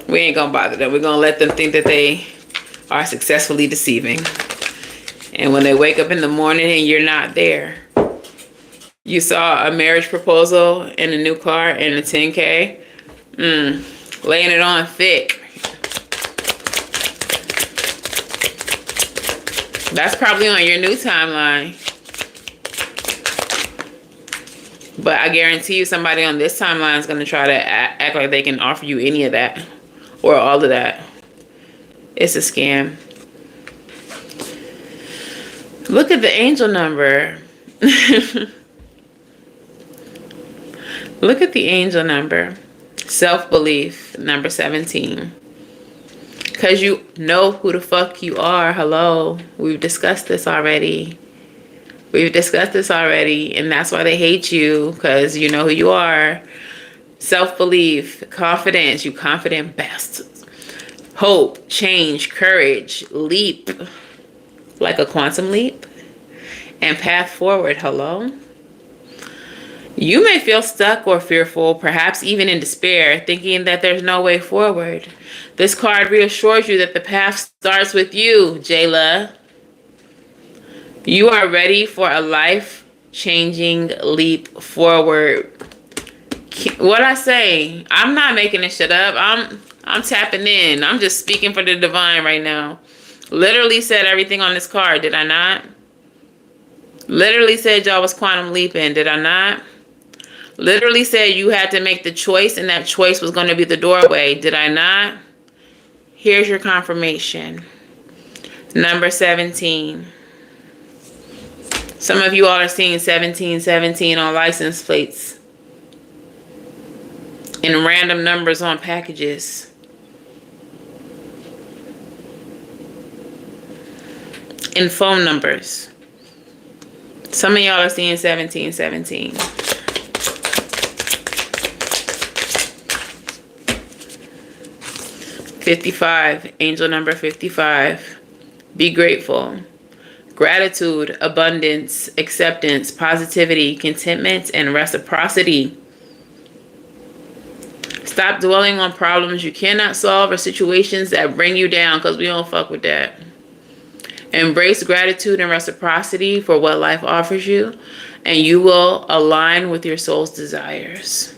We ain't gonna bother them. We're gonna let them think that they are successfully deceiving. And when they wake up in the morning and you're not there, you saw a marriage proposal in a new car in a 10K, laying it on thick. That's probably on your new timeline. But I guarantee you somebody on this timeline is going to try to act like they can offer you any of that or all of that. It's a scam. Look at the angel number. Look at the angel number. Self-belief, number 17. Because you know who the fuck you are. Hello. We've discussed this already. We've discussed this already. And that's why they hate you. Because you know who you are. Self-belief, confidence. You confident bastards. Hope, change, courage, leap. Like a quantum leap. And path forward. Hello. You may feel stuck or fearful, perhaps even in despair, thinking that there's no way forward. This card reassures you that the path starts with you, Jayla. You are ready for a life-changing leap forward. What I say, I'm not making this shit up. I'm tapping in. I'm just speaking for the divine right now. Literally said everything on this card, did I not? Literally said y'all was quantum leaping, did I not? Literally said you had to make the choice and that choice was going to be the doorway. Did I not? Here's your confirmation. Number 17. Some of you all are seeing 1717 on license plates. And random numbers on packages. And phone numbers. Some of y'all are seeing 1717. 55, angel number 55. Be grateful. Gratitude, abundance, acceptance, positivity, contentment, and reciprocity. Stop dwelling on problems you cannot solve or situations that bring you down, because we don't fuck with that. Embrace gratitude and reciprocity for what life offers you, and you will align with your soul's desires.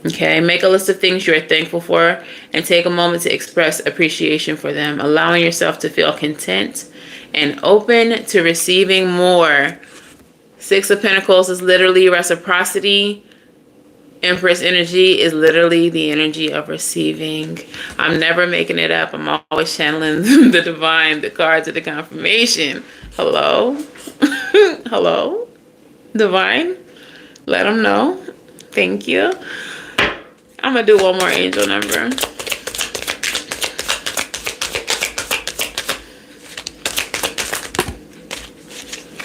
Okay, make a list of things you're thankful for and take a moment to express appreciation for them, allowing yourself to feel content and open to receiving more. Six of Pentacles is literally reciprocity. Empress energy is literally the energy of receiving. I'm never making it up. I'm always channeling the divine, the cards of the confirmation. Hello? Hello? Divine? Let them know. Thank you. I'm gonna do one more angel number.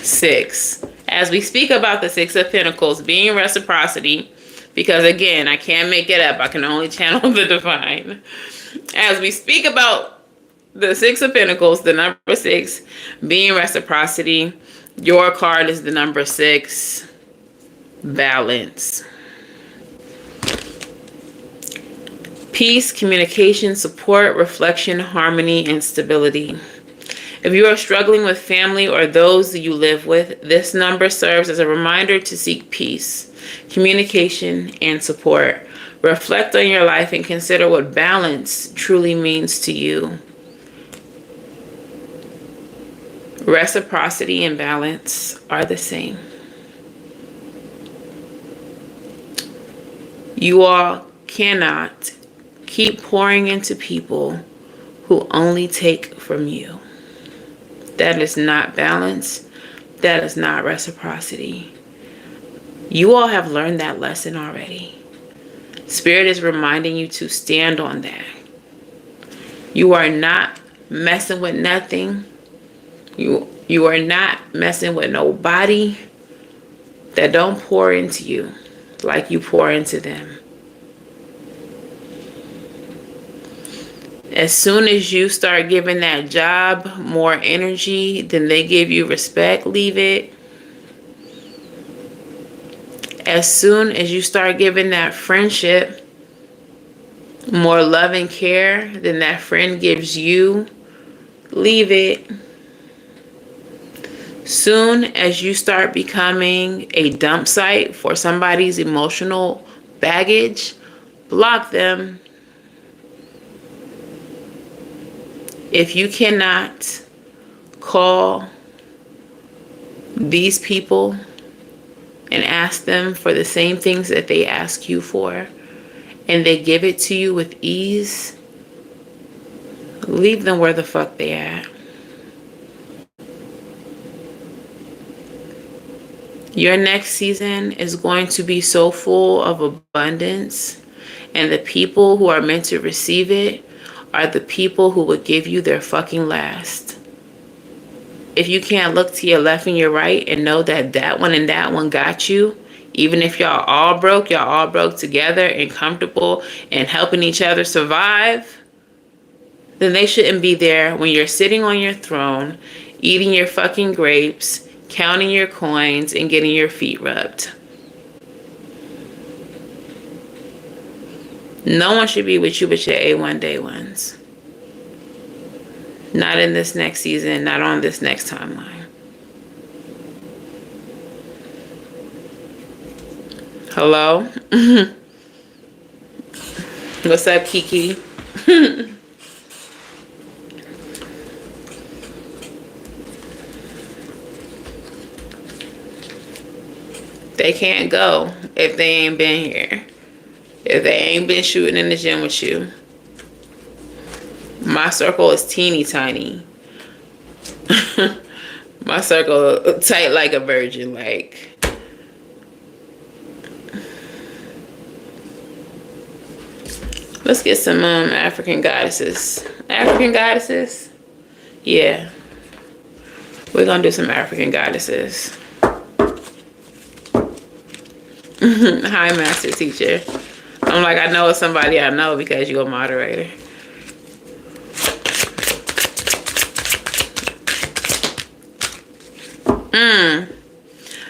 Six. As we speak about the Six of Pentacles being reciprocity, because again, I can't make it up. I can only channel the divine. As we speak about the Six of Pentacles, the number 6 being reciprocity, your card is the number 6, balance. Peace, communication, support, reflection, harmony, and stability. If you are struggling with family or those that you live with, this number serves as a reminder to seek peace, communication, and support. Reflect on your life and consider what balance truly means to you. Reciprocity and balance are the same. You all cannot keep pouring into people who only take from you. That is not balance. That is not reciprocity. You all have learned that lesson already. Spirit is reminding you to stand on that. You are not messing with nothing. You are not messing with nobody that don't pour into you like you pour into them. As soon as you start giving that job more energy than they give you respect, leave it. As soon as you start giving that friendship more love and care than that friend gives you, leave it. Soon as you start becoming a dump site for somebody's emotional baggage, block them. If you cannot call these people and ask them for the same things that they ask you for, and they give it to you with ease, leave them where the fuck they at. Your next season is going to be so full of abundance, and the people who are meant to receive it are the people who will give you their fucking last. If you can't look to your left and your right and know that that one and that one got you, even if y'all all broke together and comfortable and helping each other survive, then they shouldn't be there when you're sitting on your throne, eating your fucking grapes, counting your coins, and getting your feet rubbed. No one should be with you but your A1 day ones. Not in this next season, not on this next timeline. Hello? What's up, Kiki? They can't go if they ain't been here. If they ain't been shooting in the gym with you. My circle is teeny tiny. My circle tight like a virgin. Like, let's get some African goddesses. African goddesses? Yeah. We're gonna do some African goddesses. Hi, master teacher. I'm like, I know it's somebody I know because you're a moderator.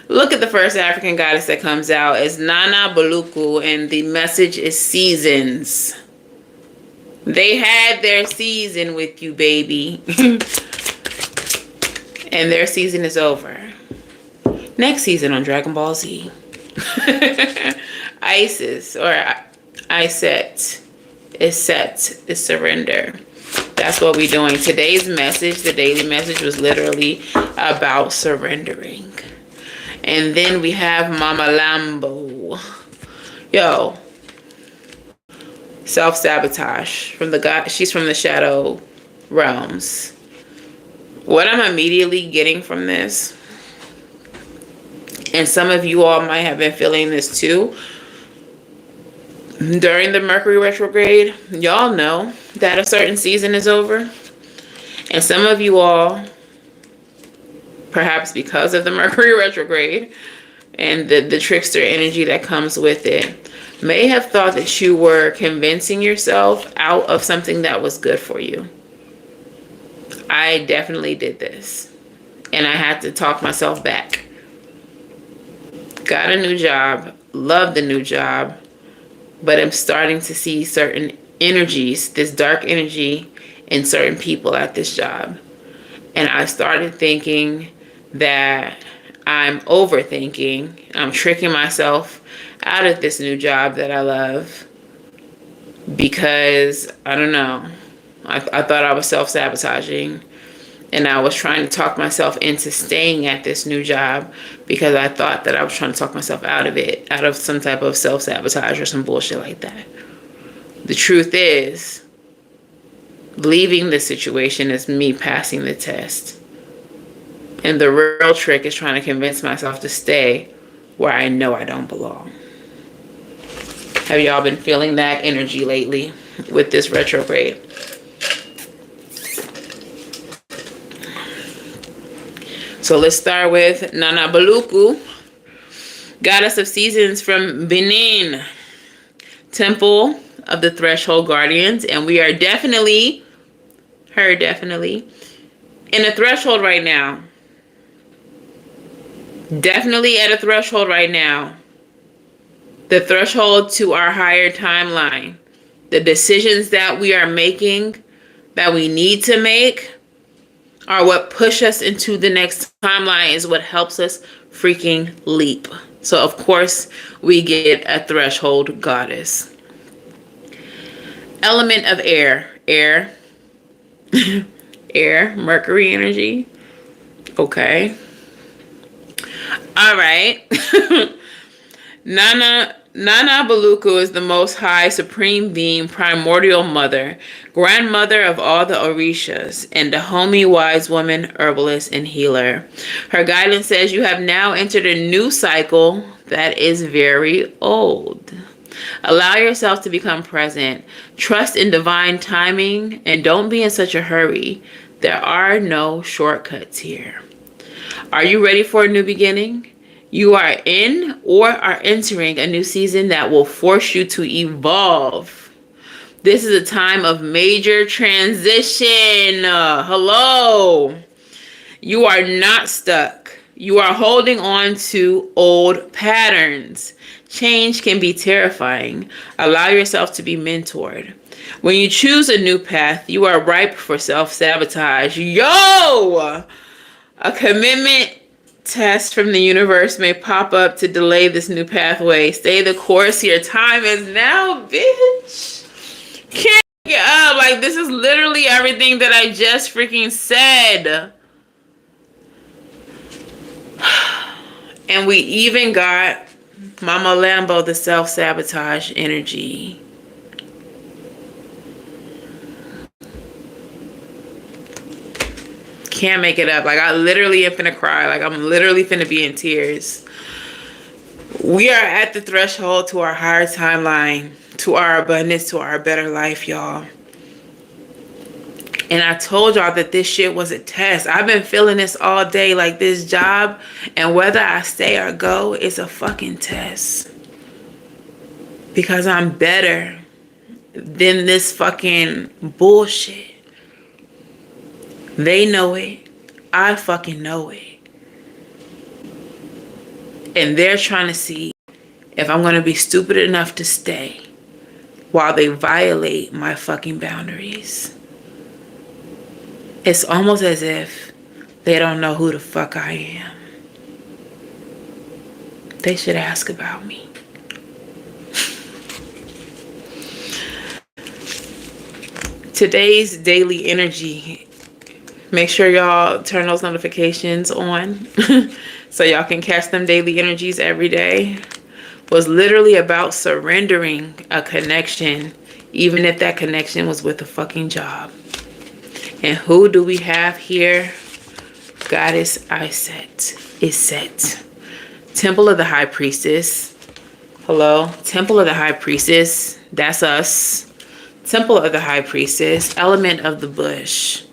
Look at the first African goddess that comes out. It's Nana Baluku, and the message is seasons. They had their season with you, baby. And their season is over. Next season on Dragon Ball Z. Isis or Iset is set, is surrender. That's what we're doing. Today's message, the daily message, was literally about surrendering. And then we have Mama Lambo. Yo. Self-sabotage from the god. She's from the shadow realms. What I'm immediately getting from this, and some of you all might have been feeling this too, During the Mercury retrograde, y'all know that a certain season is over. And some of you all, perhaps because of the Mercury retrograde and the trickster energy that comes with it, may have thought that you were convincing yourself out of something that was good for you. I definitely did this. And I had to talk myself back. Got a new job, loved the new job, but I'm starting to see certain energies, this dark energy in certain people at this job. And I started thinking that I'm overthinking, I'm tricking myself out of this new job that I love because, I don't know, I thought I was self-sabotaging. And I was trying to talk myself into staying at this new job because I thought that I was trying to talk myself out of it, out of some type of self-sabotage or some bullshit like that. The truth is, leaving this situation is me passing the test. And the real trick is trying to convince myself to stay where I know I don't belong. Have y'all been feeling that energy lately with this retrograde? So let's start with Nana Baluku, goddess of seasons from Benin, temple of the threshold guardians. And we are definitely in a threshold right now. Definitely at a threshold right now. The threshold to our higher timeline. The decisions that we are making, that we need to make, are what push us into the next timeline, is what helps us freaking leap. So of course we get a threshold goddess. Element of air. Air, Mercury energy. Okay. All right. Nana Baluku is the most high supreme being, primordial mother, grandmother of all the Orishas, and a homey wise woman, herbalist, and healer. Her guidance says you have now entered a new cycle that is very old. Allow yourself to become present. Trust in divine timing and don't be in such a hurry. There are no shortcuts here. Are you ready for a new beginning? You are in or are entering a new season that will force you to evolve. This is a time of major transition. Hello. You are not stuck. You are holding on to old patterns. Change can be terrifying. Allow yourself to be mentored. When you choose a new path, you are ripe for self-sabotage. Yo! A commitment test from the universe may pop up to delay this new pathway. Stay the course. Your time is now, bitch. Can't get up. Like, this is literally everything that I just freaking said. And we even got Mama Lambo, the self-sabotage energy. Can't make it up. Like, I literally am finna cry. Like, I'm literally finna be in tears. We are at the threshold to our higher timeline, to our abundance, to our better life, y'all. And I told y'all that this shit was a test. I've been feeling this all day. Like, this job and whether I stay or go is a fucking test. Because I'm better than this fucking bullshit. They know it. I fucking know it. And they're trying to see if I'm going to be stupid enough to stay while they violate my fucking boundaries. It's almost as if they don't know who the fuck I am. They should ask about me. Today's daily energy. Make sure y'all turn those notifications on so y'all can catch them daily energies every day. Was literally about surrendering a connection, even if that connection was with a fucking job. And who do we have here? Goddess Iset. Temple of the High Priestess. Hello. Temple of the High Priestess. That's us. Temple of the High Priestess. Element of the Bush.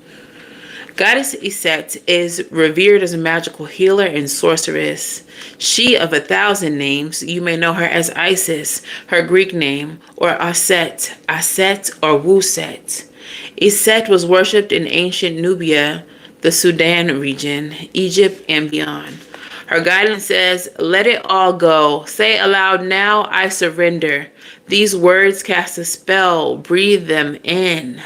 Goddess Iset is revered as a magical healer and sorceress. She of 1,000 names, you may know her as Isis, her Greek name, or Aset, Aset or Wuset. Iset was worshipped in ancient Nubia, the Sudan region, Egypt, and beyond. Her guidance says, "Let it all go. Say aloud, now I surrender." These words cast a spell. Breathe them in.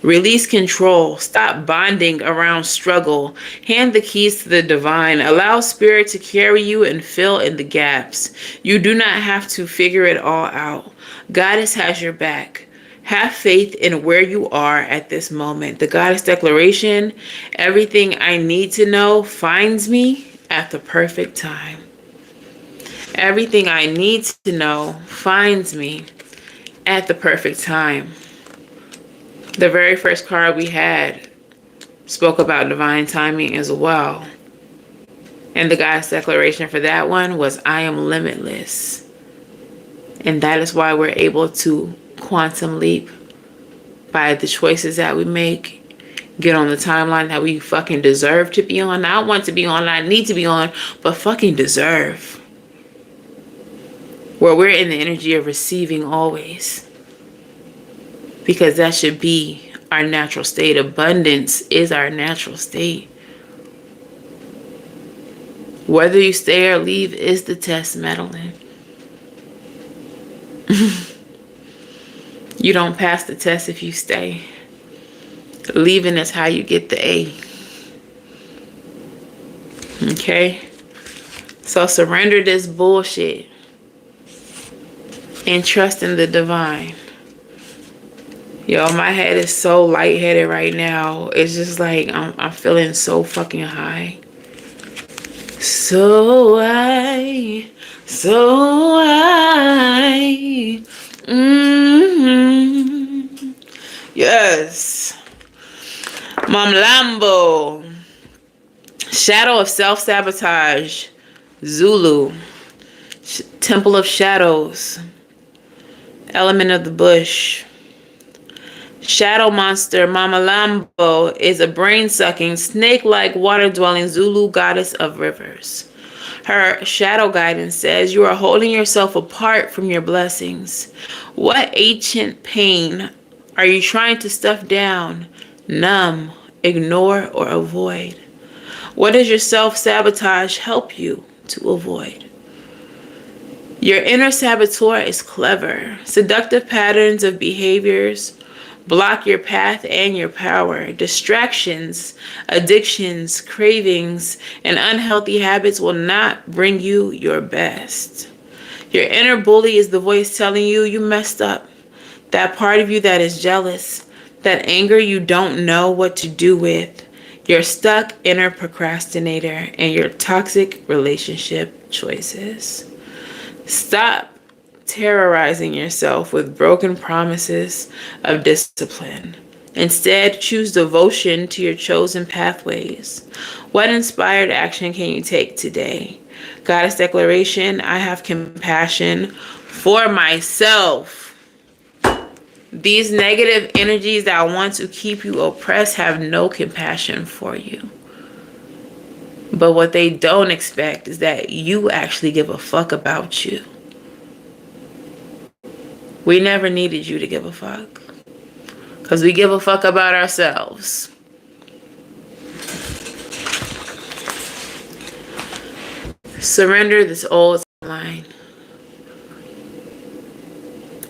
Release control. Stop bonding around struggle. Hand the keys to the divine. Allow spirit to carry you and fill in the gaps. You do not have to figure it all out. Goddess has your back. Have faith in where you are at this moment. The Goddess Declaration: everything I need to know finds me at the perfect time. Everything I need to know finds me at the perfect time. The very first card we had spoke about divine timing as well. And the Goddess Declaration for that one was, I am limitless. And that is why we're able to quantum leap by the choices that we make. Get on the timeline that we fucking deserve to be on. Not want to be on, not need to be on, but fucking deserve. Where we're in the energy of receiving always. Because that should be our natural state. Abundance is our natural state. Whether you stay or leave is the test, Madeline. You don't pass the test if you stay. Leaving is how you get the A. Okay? So surrender this bullshit and trust in the divine. Yo, my head is so lightheaded right now. It's just like I'm feeling so fucking high. So high. Yes. Mom Lambo. Shadow of self-sabotage. Zulu. Temple of Shadows. Element of the Bush. Shadow monster Mama Lambo is a brain-sucking, snake-like, water-dwelling Zulu goddess of rivers. Her shadow guidance says you are holding yourself apart from your blessings. What ancient pain are you trying to stuff down, numb, ignore, or avoid? What does your self-sabotage help you to avoid? Your inner saboteur is clever. Seductive patterns of behaviors block your path and your power. Distractions, addictions, cravings, and unhealthy habits will not bring you your best. Your inner bully is the voice telling you you messed up. That part of you that is jealous, that anger you don't know what to do with, your stuck inner procrastinator, and your toxic relationship choices. Stop terrorizing yourself with broken promises of discipline. Instead, choose devotion to your chosen pathways. What inspired action can you take today? Goddess Declaration: I have compassion for myself. These negative energies that want to keep you oppressed have no compassion for you. But what they don't expect is that you actually give a fuck about you. We never needed you to give a fuck. Because we give a fuck about ourselves. Surrender this old timeline.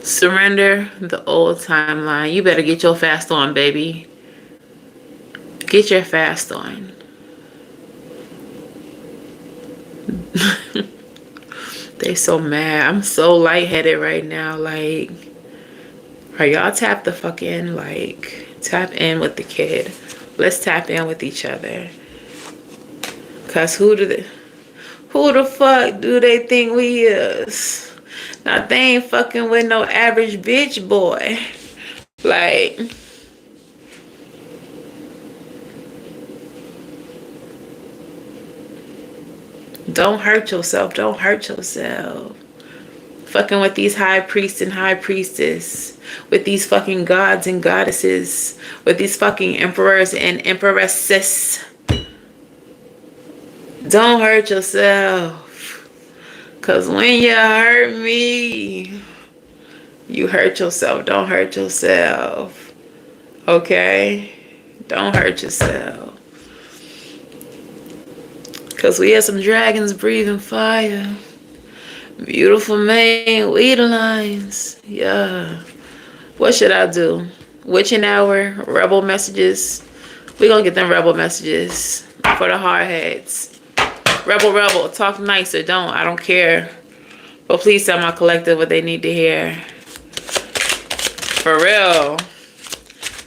Surrender the old timeline. You better get your fast on, baby. Get your fast on. They so mad. I'm so lightheaded right now. Like, are y'all tap the fuck in? Like, tap in with the kid. Let's tap in with each other. Cause who the fuck do they think we is? Now they ain't fucking with no average bitch boy. Like, don't hurt yourself. Don't hurt yourself. fucking with these high priests and high priestess, with these fucking gods and goddesses, with these fucking emperors and empresses. Don't hurt yourself. Because when you hurt me, you hurt yourself. Don't hurt yourself. Okay? Don't hurt yourself. Because we have some dragons breathing fire. Beautiful man, we the lions. Yeah. What should I do? Witching hour, rebel messages. We gonna get them rebel messages for the hard heads. Rebel, talk nicer. I don't care. But please tell my collective what they need to hear. For real.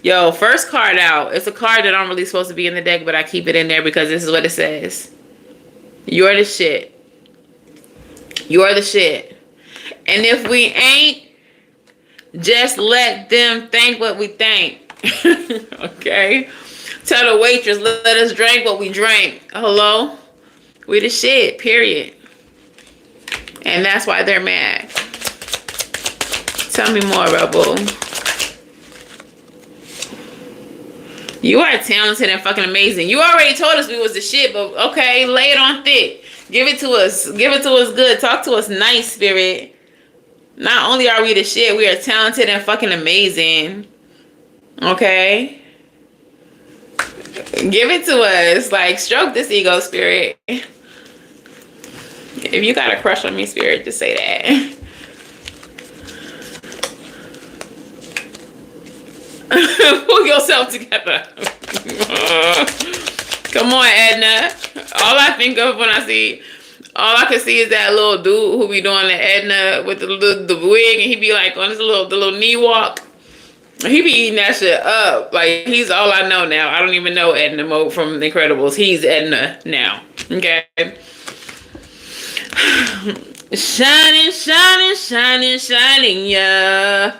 Yo, first card out. It's a card that I'm really supposed to be in the deck, but I keep it in there because this is what it says. You're the shit. You're the shit. And if we ain't, just let them think what we think. Okay? Tell the waitress, let us drink what we drank. Hello? We the shit, period. And that's why they're mad. Tell me more, Rebel. You are talented and fucking amazing. You already told us we was the shit, but okay, lay it on thick. Give it to us. Give it to us good. Talk to us nice, spirit. Not only are we the shit, we are talented and fucking amazing. Okay? Give it to us. Like, stroke this ego, spirit. If you got a crush on me, spirit, just say that. Pull yourself together. Come on, Edna. All I can see is that little dude who be doing the Edna with the wig, and he be like on the little knee walk. He be eating that shit up. Like, he's all I know now. I don't even know Edna Mode from The Incredibles. He's Edna now. Okay. Shining, shining, shining, shining, yeah.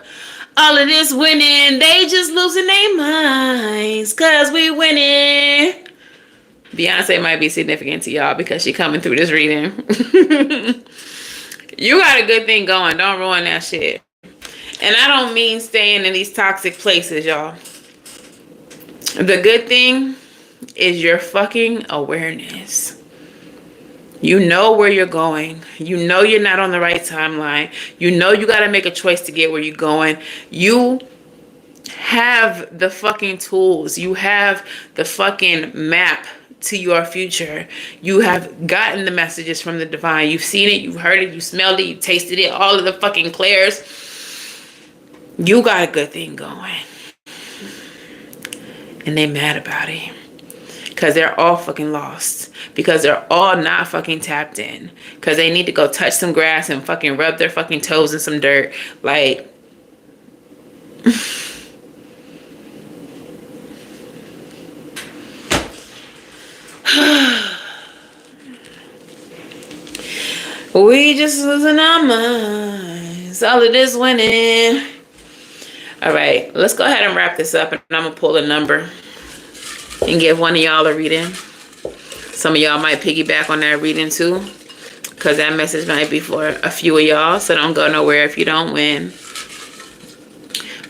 All of this winning, they just losing their minds, cause we winning. Beyonce might be significant to y'all because she coming through this reading. You got a good thing going. Don't ruin that shit. And I don't mean staying in these toxic places, y'all. The good thing is your fucking awareness. You know where you're going. You know you're not on the right timeline. You know you got to make a choice to get where you're going. You have the fucking tools. You have the fucking map to your future. You have gotten the messages from the divine. You've seen it. You've heard it. You smelled it. You tasted it. All of the fucking clairs. You got a good thing going. And they mad about it. Because they're all fucking lost. Because they're all not fucking tapped in. Because they need to go touch some grass and fucking rub their fucking toes in some dirt. Like... we just losing our minds. All of this winning. All right, let's go ahead and wrap this up, and I'm gonna pull a number and give one of y'all a reading. Some of y'all might piggyback on that reading too, because that message might be for a few of y'all, so don't go nowhere if you don't win.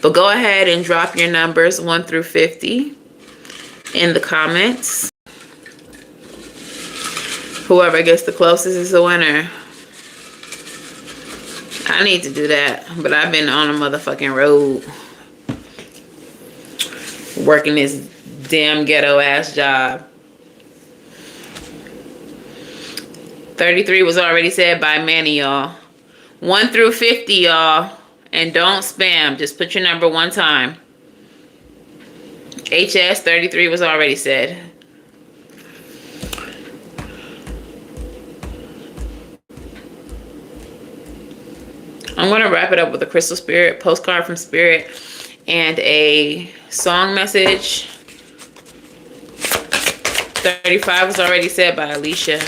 But go ahead and drop your numbers 1 through 50 in the comments. Whoever gets the closest is the winner. I need to do that, but I've been on a motherfucking road working this damn ghetto ass job. 33 was already said by many, y'all. 1 through 50, y'all. And don't spam. Just put your number one time. HS 33 was already said. I'm going to wrap it up with a crystal spirit, postcard from spirit, and a song message. 35 was already said by Alicia.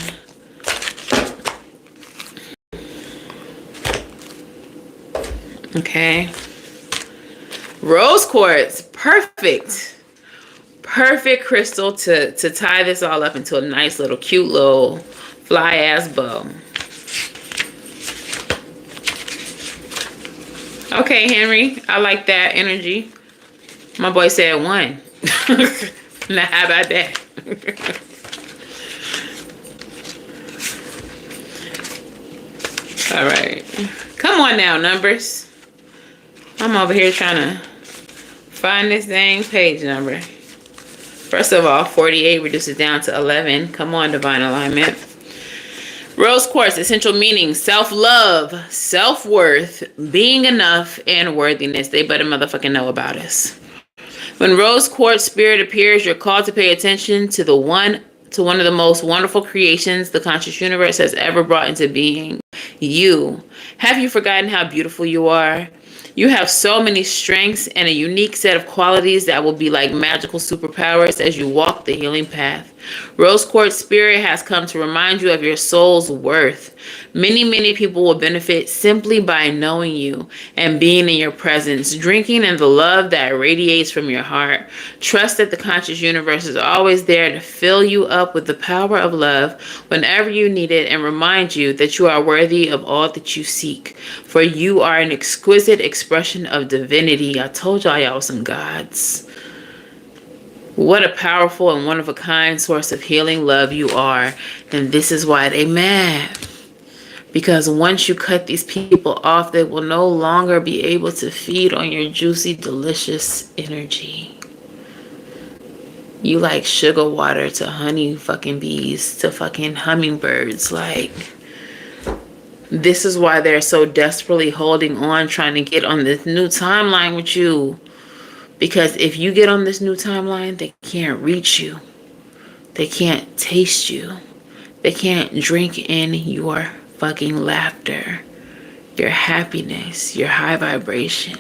Okay. Rose quartz. Perfect. Perfect crystal to tie this all up into a nice little cute little fly ass bow. Okay, Henry. I like that energy. My boy said 1. Now, how about that? All right. Come on now, numbers. I'm over here trying to find this dang page number. First of all, 48 reduces down to 11. Come on, divine alignment. Rose quartz, essential meaning: self-love, self-worth, being enough, and worthiness. They better motherfucking know about us. When rose quartz spirit appears, you're called to pay attention to one of the most wonderful creations the conscious universe has ever brought into being. You. Have you forgotten how beautiful you are? You have so many strengths and a unique set of qualities that will be like magical superpowers as you walk the healing path. Rose quartz spirit has come to remind you of your soul's worth. Many people will benefit simply by knowing you and being in your presence, drinking in the love that radiates from your heart. Trust that the conscious universe is always there to fill you up with the power of love whenever you need it, and remind you that you are worthy of all that you seek. For you are an exquisite expression of divinity. I told y'all was some gods. What a powerful and one-of-a-kind source of healing love you are. And this is why they mad. Because once you cut these people off, they will no longer be able to feed on your juicy, delicious energy. You like sugar water to honey fucking bees, to fucking hummingbirds. Like, this is why they're so desperately holding on, trying to get on this new timeline with you. Because if you get on this new timeline, they can't reach you. They can't taste you. They can't drink in your fucking laughter, your happiness, your high vibration.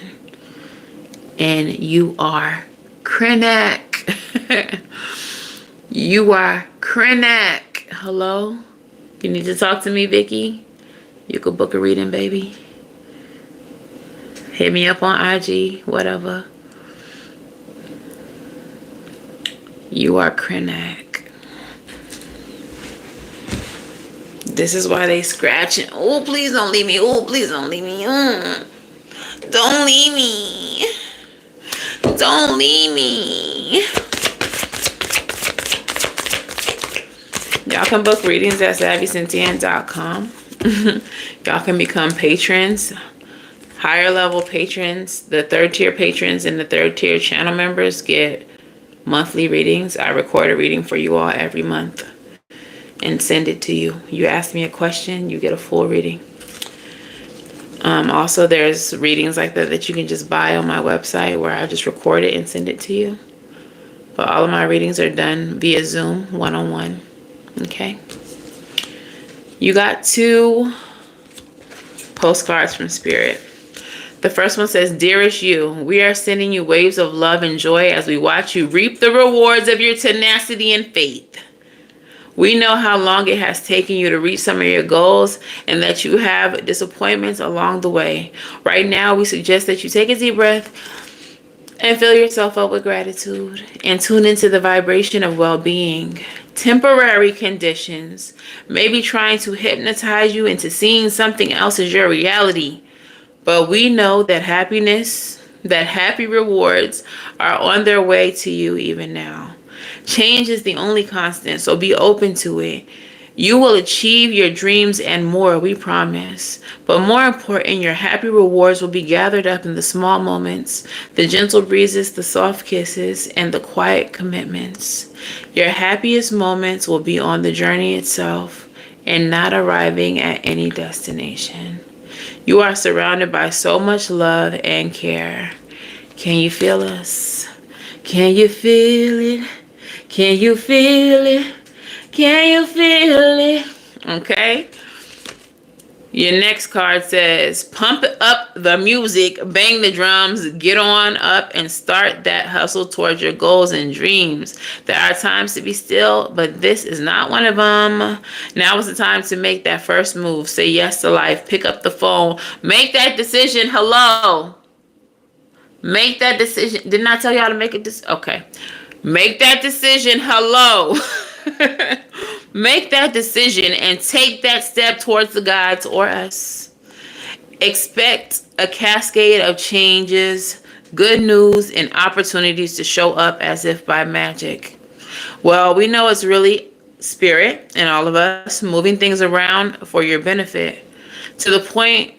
And you are Krenak. You are Krenak. Hello? You need to talk to me, Vicky? You could book a reading, baby. Hit me up on IG, whatever. You are Krenak. This is why they scratching. Oh, please don't leave me. Oh, please don't leave me. Don't leave me. Don't leave me. Y'all can book readings at SavyCynthia.com. Y'all can become patrons, higher level patrons. The 3rd tier patrons and the 3rd tier channel members get monthly readings. I record a reading for you all every month and send it to you. You ask me a question, you get a full reading. Also, there's readings like that you can just buy on my website, where I just record it and send it to you. But all of my readings are done via Zoom, one-on-one. Okay. You got 2 postcards from Spirit. The first one says, "Dearest you, we are sending you waves of love and joy as we watch you reap the rewards of your tenacity and faith. We know how long it has taken you to reach some of your goals and that you have disappointments along the way. Right now, we suggest that you take a deep breath and fill yourself up with gratitude and tune into the vibration of well-being. Temporary conditions may be trying to hypnotize you into seeing something else as your reality. But we know that happy rewards are on their way to you even now. Change is the only constant, so be open to it. You will achieve your dreams and more, we promise. But more important, your happy rewards will be gathered up in the small moments, the gentle breezes, the soft kisses, and the quiet commitments. Your happiest moments will be on the journey itself and not arriving at any destination. You are surrounded by so much love and care. Can you feel us? Can you feel it? Can you feel it? Can you feel it? Okay. Your next card says, pump up the music, bang the drums, get on up and start that hustle towards your goals and dreams. There are times to be still, but this is not one of them. Now is the time to make that first move. Say yes to life. Pick up the phone. Make that decision. Hello. Make that decision. Didn't I tell y'all to make it? Okay. Make that decision. Hello. Make that decision and take that step towards the gods or us. Expect a cascade of changes, good news, and opportunities to show up as if by magic. Well, we know it's really spirit in all of us moving things around for your benefit. To the point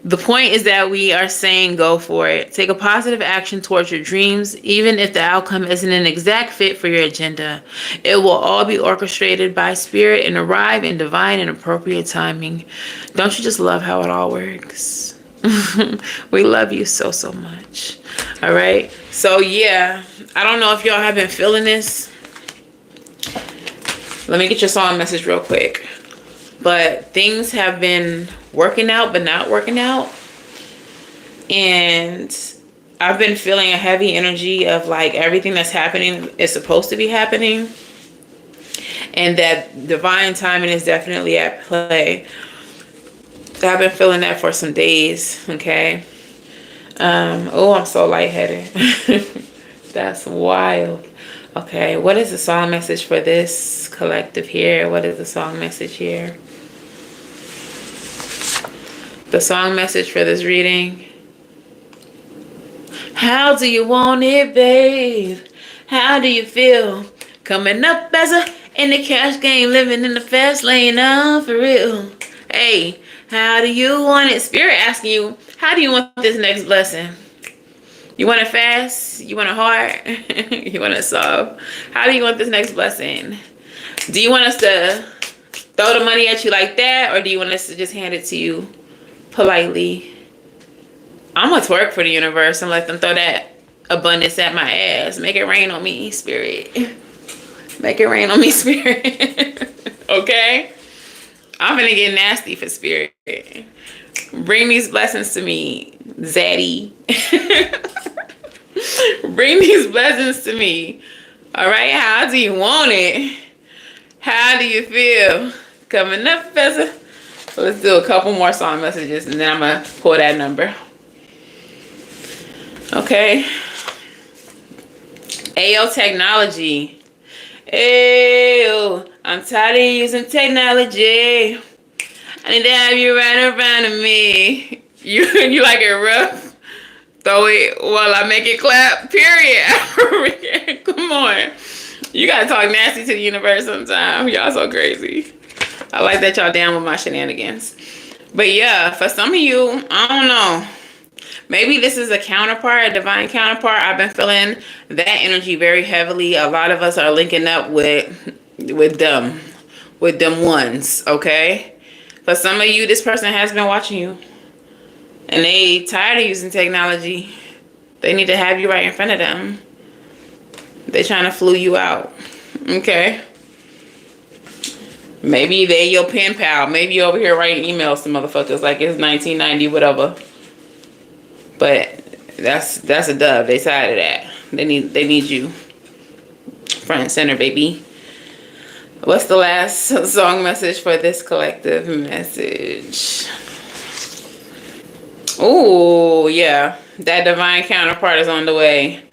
is that we are saying go for it. Take a positive action towards your dreams, even if the outcome isn't an exact fit for your agenda. It will all be orchestrated by spirit and arrive in divine and appropriate timing. Don't you just love how it all works? We love you so, so much. All right. So, yeah, I don't know if y'all have been feeling this. Let me get your song message real quick. But things have been working out, but not working out. And I've been feeling a heavy energy of like everything that's happening is supposed to be happening. And that divine timing is definitely at play. So I've been feeling that for some days, okay? Oh, I'm so lightheaded. That's wild. Okay, what is the song message for this collective here? What is the song message here? The song message for this reading. How do you want it, babe? How do you feel? Coming up as in the cash game, living in the fast lane, for real. Hey, how do you want it? Spirit asking you, how do you want this next blessing? You want it fast? You want it hard? You want it soft? How do you want this next blessing? Do you want us to throw the money at you like that? Or do you want us to just hand it to you politely? I'm going to twerk for the universe and let them throw that abundance at my ass. Make it rain on me, spirit. Make it rain on me, spirit. Okay? I'm going to get nasty for spirit. Bring these blessings to me, Zaddy. Bring these blessings to me. All right, how do you want it? How do you feel? Coming up as a... Let's do a couple more song messages and then I'm going to pull that number. Okay. Ayo, technology. Ayo, I'm tired of using technology. I need to have you right around to me. You like it rough? Throw it while I make it clap. Period. Come on. You gotta talk nasty to the universe sometime. Y'all so crazy. I like that y'all down with my shenanigans. But yeah, for some of you, I don't know. Maybe this is a counterpart, a divine counterpart. I've been feeling that energy very heavily. A lot of us are linking up with them ones, okay? For some of you, this person has been watching you. And they tired of using technology. They need to have you right in front of them. They trying to flew you out. Okay. Maybe they your pen pal. Maybe you over here writing emails to motherfuckers like it's 1990, whatever. But that's a dub. They tired of that. They need you front and center, baby. What's the last song message for this collective message? Oh, yeah. That divine counterpart is on the way.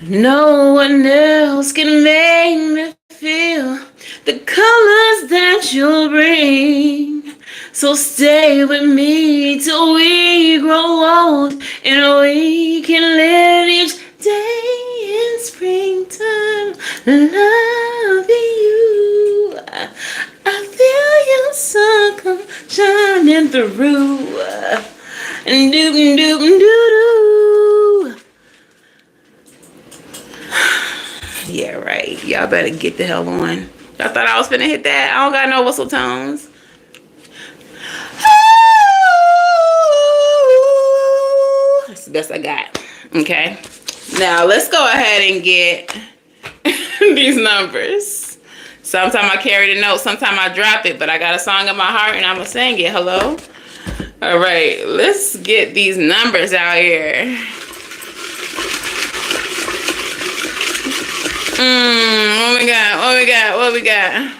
No one else can make me feel the colors that you'll bring. So stay with me till we grow old and we can live each day in springtime. Loving you. I feel your sun come shining through. And doo-doo-doo-doo-doo. Yeah, right. Y'all better get the hell on. Y'all thought I was finna hit that? I don't got no whistle tones. That's the best I got. Okay. Now, let's go ahead and get these numbers. Sometimes I carry the note. Sometimes I drop it. But I got a song in my heart and I'm going to sing it. Hello? All right, let's get these numbers out here. What we got? What we got? What we got?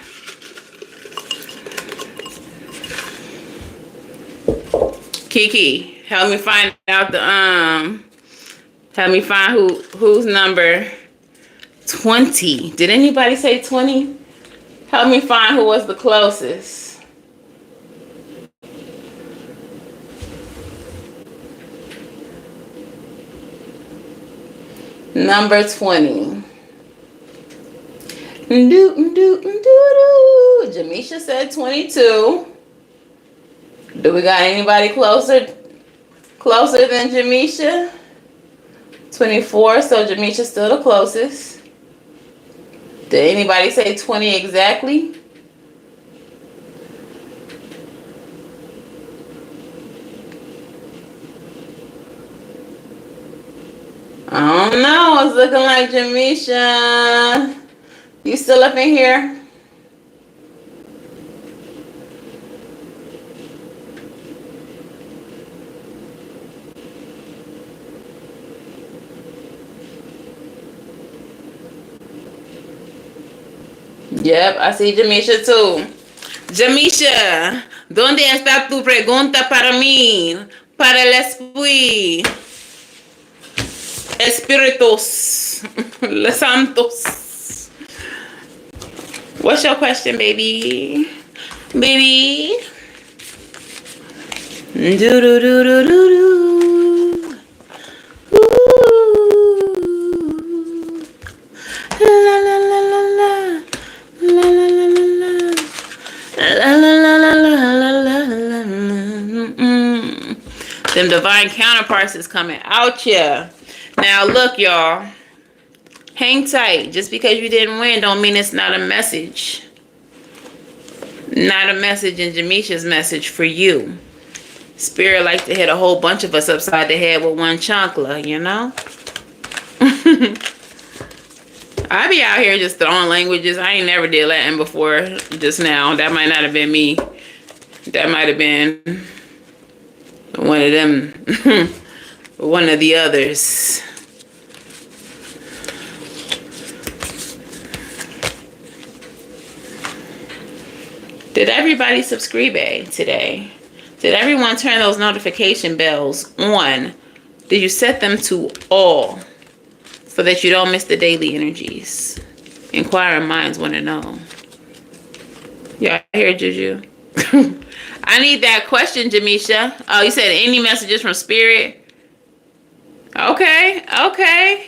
Kiki, help me find out the help me find who's number 20. Did anybody say 20? Help me find who was the closest. Number 20. Jamisha said 22. Do we got anybody closer than Jamisha? 24, so Jamisha's still the closest. Did anybody say 20 exactly? I don't know. It's looking like Jamisha. You still up in here? Yep, I see Jamisha too. Jamisha, ¿dónde está tu pregunta para mí? Para el espíritus, los santos. What's your question, baby? Baby? Do do do do do do. La la la la la. La la la la la. La la la la la la la. Them divine counterparts is coming out here. Now look, y'all. Hang tight. Just because you didn't win don't mean it's not a message. Not a message in Jamisha's message for you. Spirit likes to hit a whole bunch of us upside the head with one chancla, you know? I be out here just throwing languages. I ain't never did Latin before just now. That might not have been me. That might have been one of them. One of the others. Did everybody subscribe today? Did everyone turn those notification bells on? Did you set them to all so that you don't miss the daily energies? Inquiring minds want to know. Y'all hear Juju? I need that question, Jamisha. Oh, you said any messages from Spirit? Okay, okay.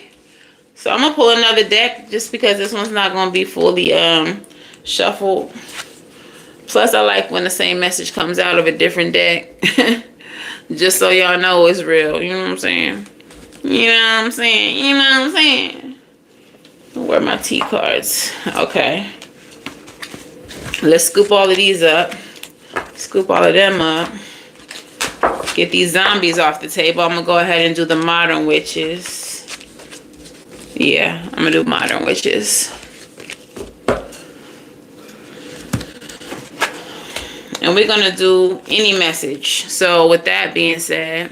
So I'm going to pull another deck just because this one's not going to be fully shuffled. Plus, I like when the same message comes out of a different deck. Just so y'all know it's real. You know what I'm saying? You know what I'm saying? You know what I'm saying? Where are my T cards? Okay. Let's scoop all of these up. Scoop all of them up. Get these zombies off the table. I'm going to go ahead and do the modern witches. Yeah, I'm going to do modern witches. And we're going to do any message. So with that being said,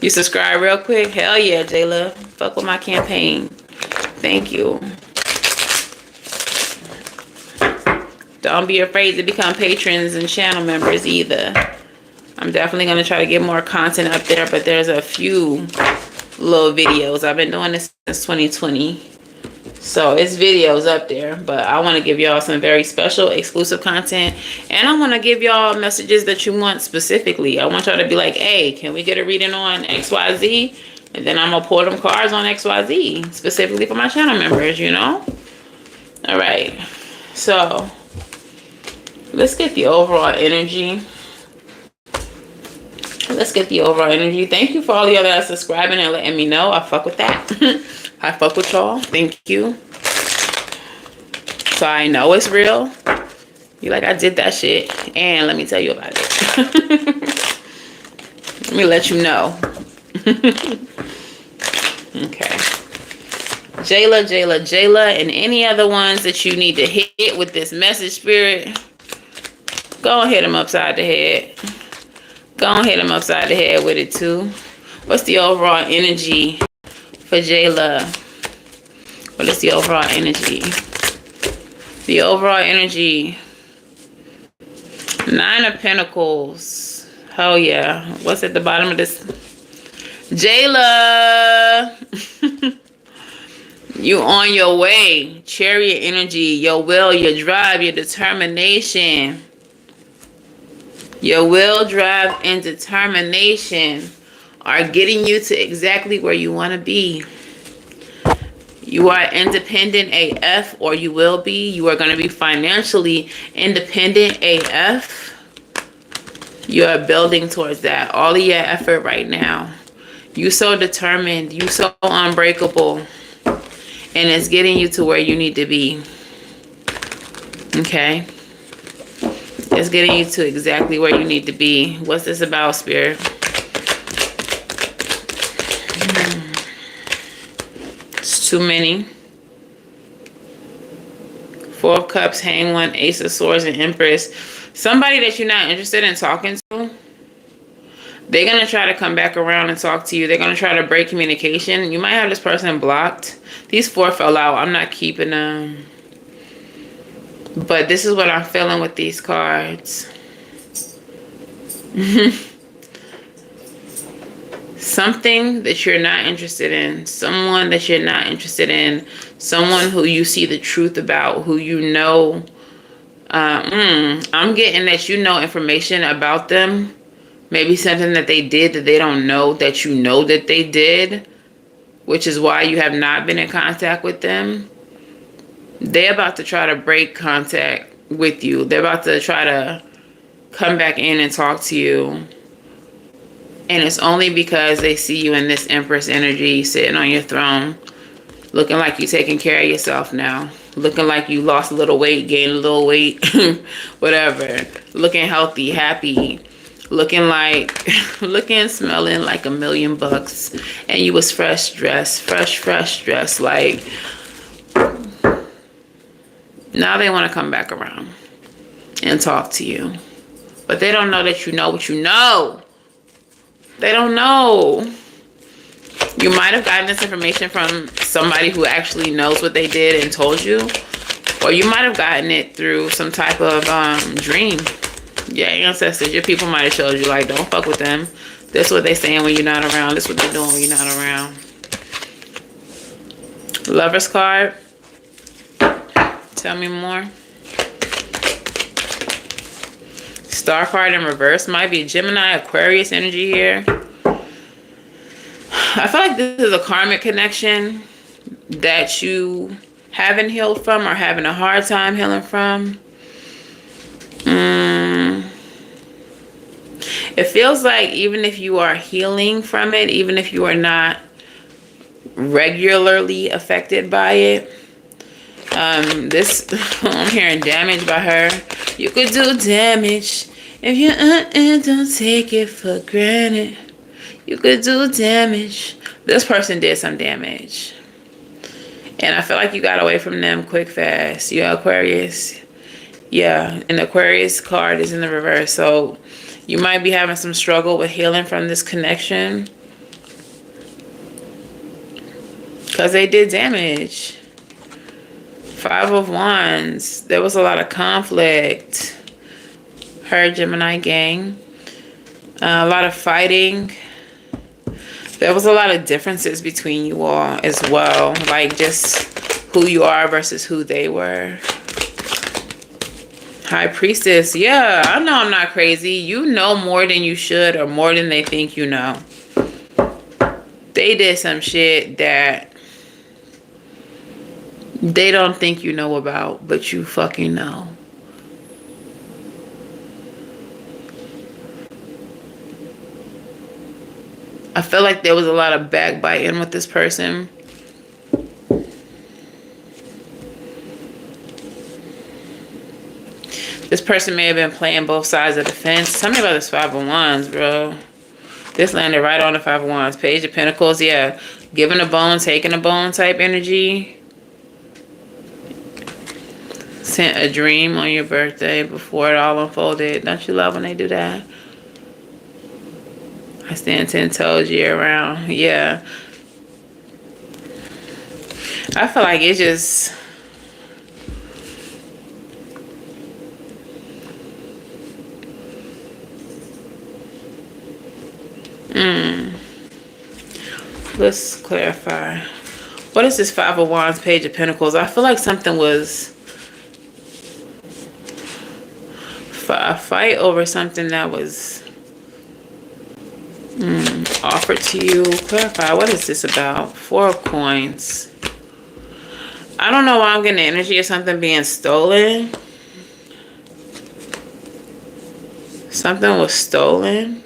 you subscribe real quick? Hell yeah, J-Love. Fuck with my campaign. Thank you. Don't be afraid to become patrons and channel members either. I'm definitely going to try to get more content up there, but there's a few little videos. I've been doing this since 2020. So it's videos up there, but I want to give y'all some very special exclusive content, and I want to give y'all messages that you want specifically. I want y'all to be like, hey, can we get a reading on XYZ? And then I'm going to pull them cards on XYZ specifically for my channel members, you know? All right. So let's get the overall energy. Let's get the overall energy. Thank you for all y'all that are subscribing and letting me know. I fuck with that. I fuck with y'all. Thank you. So I know it's real. You like, I did that shit. And let me tell you about it. Let me let you know. Okay. Jayla, and any other ones that you need to hit with this message, Spirit, go and hit them upside the head. Go and hit them upside the head with it too. What's the overall energy for Jayla? What is the overall energy? The overall energy. 9 of Pentacles. Hell yeah. What's at the bottom of this? Jayla. You on your way. Chariot energy. Your will, your drive, your determination. Your will, drive, and determination are getting you to exactly where you want to be. You are independent AF, or you will be. You are going to be financially independent AF. You are building towards that. All of your effort right now. You so determined. You so unbreakable. And it's getting you to where you need to be. Okay? It's getting you to exactly where you need to be. What's this about, Spirit? It's too many. Four of Cups, Hang One, Ace of Swords, and Empress. Somebody that you're not interested in talking to, they're going to try to come back around and talk to you. They're going to try to break communication. You might have this person blocked. These four fell out. I'm not keeping them. But this is what I'm feeling with these cards. Something that you're not interested in. Someone that you're not interested in. Someone who you see the truth about. Who you know. I'm getting that you know information about them. Maybe something that they did that they don't know that you know that they did. Which is why you have not been in contact with them. They're about to try to break contact with you. They're about to try to come back in and talk to you. And it's only because they see you in this Empress energy sitting on your throne. Looking like you're taking care of yourself now. Looking like you lost a little weight, gained a little weight. Whatever. Looking healthy, happy. Looking like, smelling like $1,000,000. And you was fresh dressed. Fresh dressed. Like, now they want to come back around and talk to you. But they don't know that you know what you know. They don't know. You might have gotten this information from somebody who actually knows what they did and told you. Or you might have gotten it through some type of dream. Your ancestors, your people might have showed you, like, don't fuck with them. This is what they saying when you're not around. This is what they're doing when you're not around. Lover's card. Tell me more. Star card in reverse. Might be Gemini, Aquarius energy here. I feel like this is a karmic connection that you haven't healed from or having a hard time healing from. It feels like even if you are healing from it, even if you are not regularly affected by it, this, I'm hearing damage by her. You could do damage if you don't take it for granted. You could do damage. This person did some damage. And I feel like you got away from them quick, fast. You're Aquarius. Yeah, and the Aquarius card is in the reverse. So you might be having some struggle with healing from this connection. Because they did damage. Five of Wands. There was a lot of conflict. Her Gemini gang. A lot of fighting. There was a lot of differences between you all as well. Like just who you are versus who they were. High Priestess. Yeah, I know I'm not crazy. You know more than you should or more than they think you know. They did some shit that they don't think you know about, but you fucking know. I feel like there was a lot of backbiting with this person. This person may have been playing both sides of the fence. Tell me about this Five of Wands, bro. This landed right on the Five of Wands. Page of Pentacles, yeah. Giving a bone, taking a bone type energy. Sent a dream on your birthday before it all unfolded. Don't you love when they do that? I stand 10 toes year round. Yeah. I feel like it's just... Let's clarify. What is this Five of Wands, Page of Pentacles? I feel like something was... a fight over something that was... offered to you. Clarify. What is this about? Four of Coins. I don't know why I'm getting the energy of something being stolen. Something was stolen.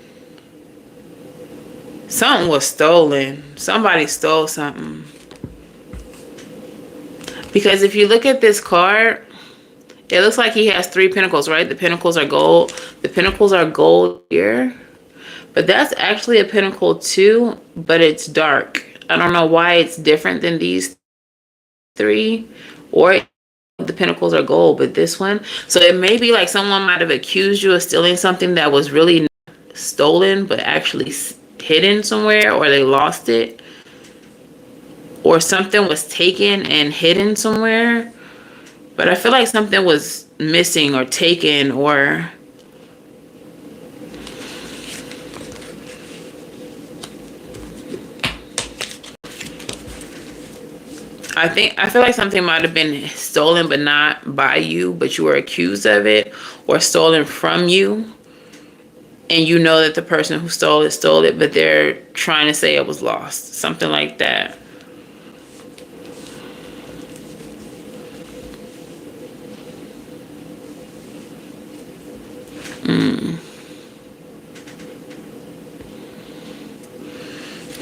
Something was stolen. Somebody stole something. Because if you look at this card, it looks like he has 3 pentacles, right? The pentacles are gold. The pentacles are gold here. But that's actually a pentacle too, but it's dark. I don't know why it's different than these 3. Or the pentacles are gold, but this one. So it may be like someone might have accused you of stealing something that was really not stolen, but actually hidden somewhere, or they lost it. Or something was taken and hidden somewhere. But I feel like something was missing or taken, or I feel like something might have been stolen but not by you, but you were accused of it, or stolen from you. And you know that the person who stole it, but they're trying to say it was lost. Something like that.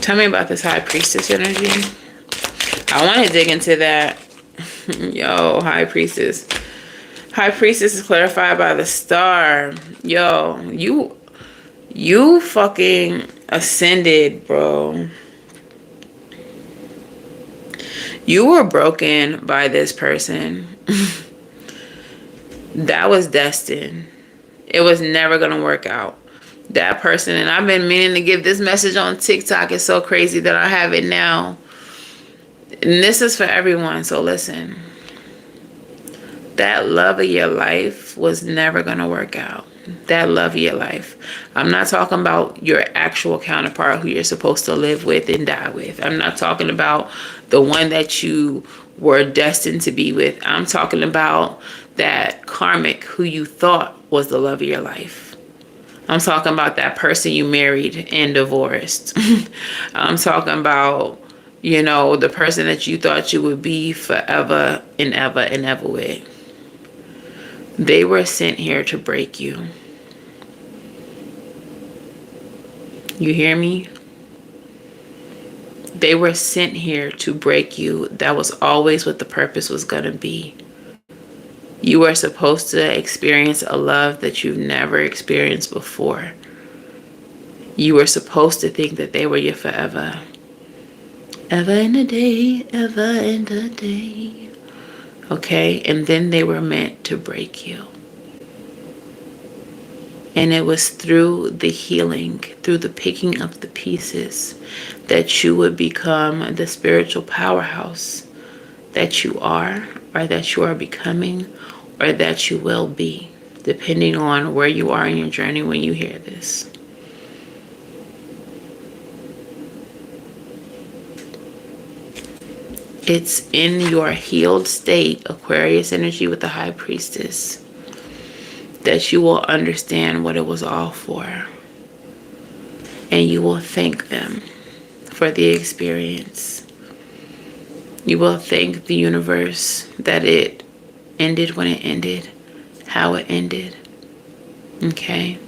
Tell me about this High Priestess energy. I want to dig into that. Yo, High Priestess. High Priestess is clarified by the star. Yo, you fucking ascended, bro. You were broken by this person. That was destined. It was never gonna work out. That person, and I've been meaning to give this message on TikTok. It's so crazy that I have it now. And this is for everyone, so listen. That love of your life was never gonna work out. That love of your life. I'm not talking about your actual counterpart who you're supposed to live with and die with. I'm not talking about the one that you were destined to be with. I'm talking about that karmic who you thought was the love of your life. I'm talking about that person you married and divorced. I'm talking about, you know, the person that you thought you would be forever and ever and ever with. They were sent here to break you. You hear me? They were sent here to break you. That was always what the purpose was going to be. You were supposed to experience a love that you've never experienced before. You were supposed to think that they were your forever. Ever in a day, ever in a day. Okay? And then they were meant to break you. And it was through the healing, through the picking up the pieces, that you would become the spiritual powerhouse that you are, or that you are becoming, or that you will be, depending on where you are in your journey when you hear this. It's in your healed state, Aquarius energy with the High Priestess, that you will understand what it was all for. And you will thank them for the experience. You will thank the universe that it ended when it ended, how it ended. Okay?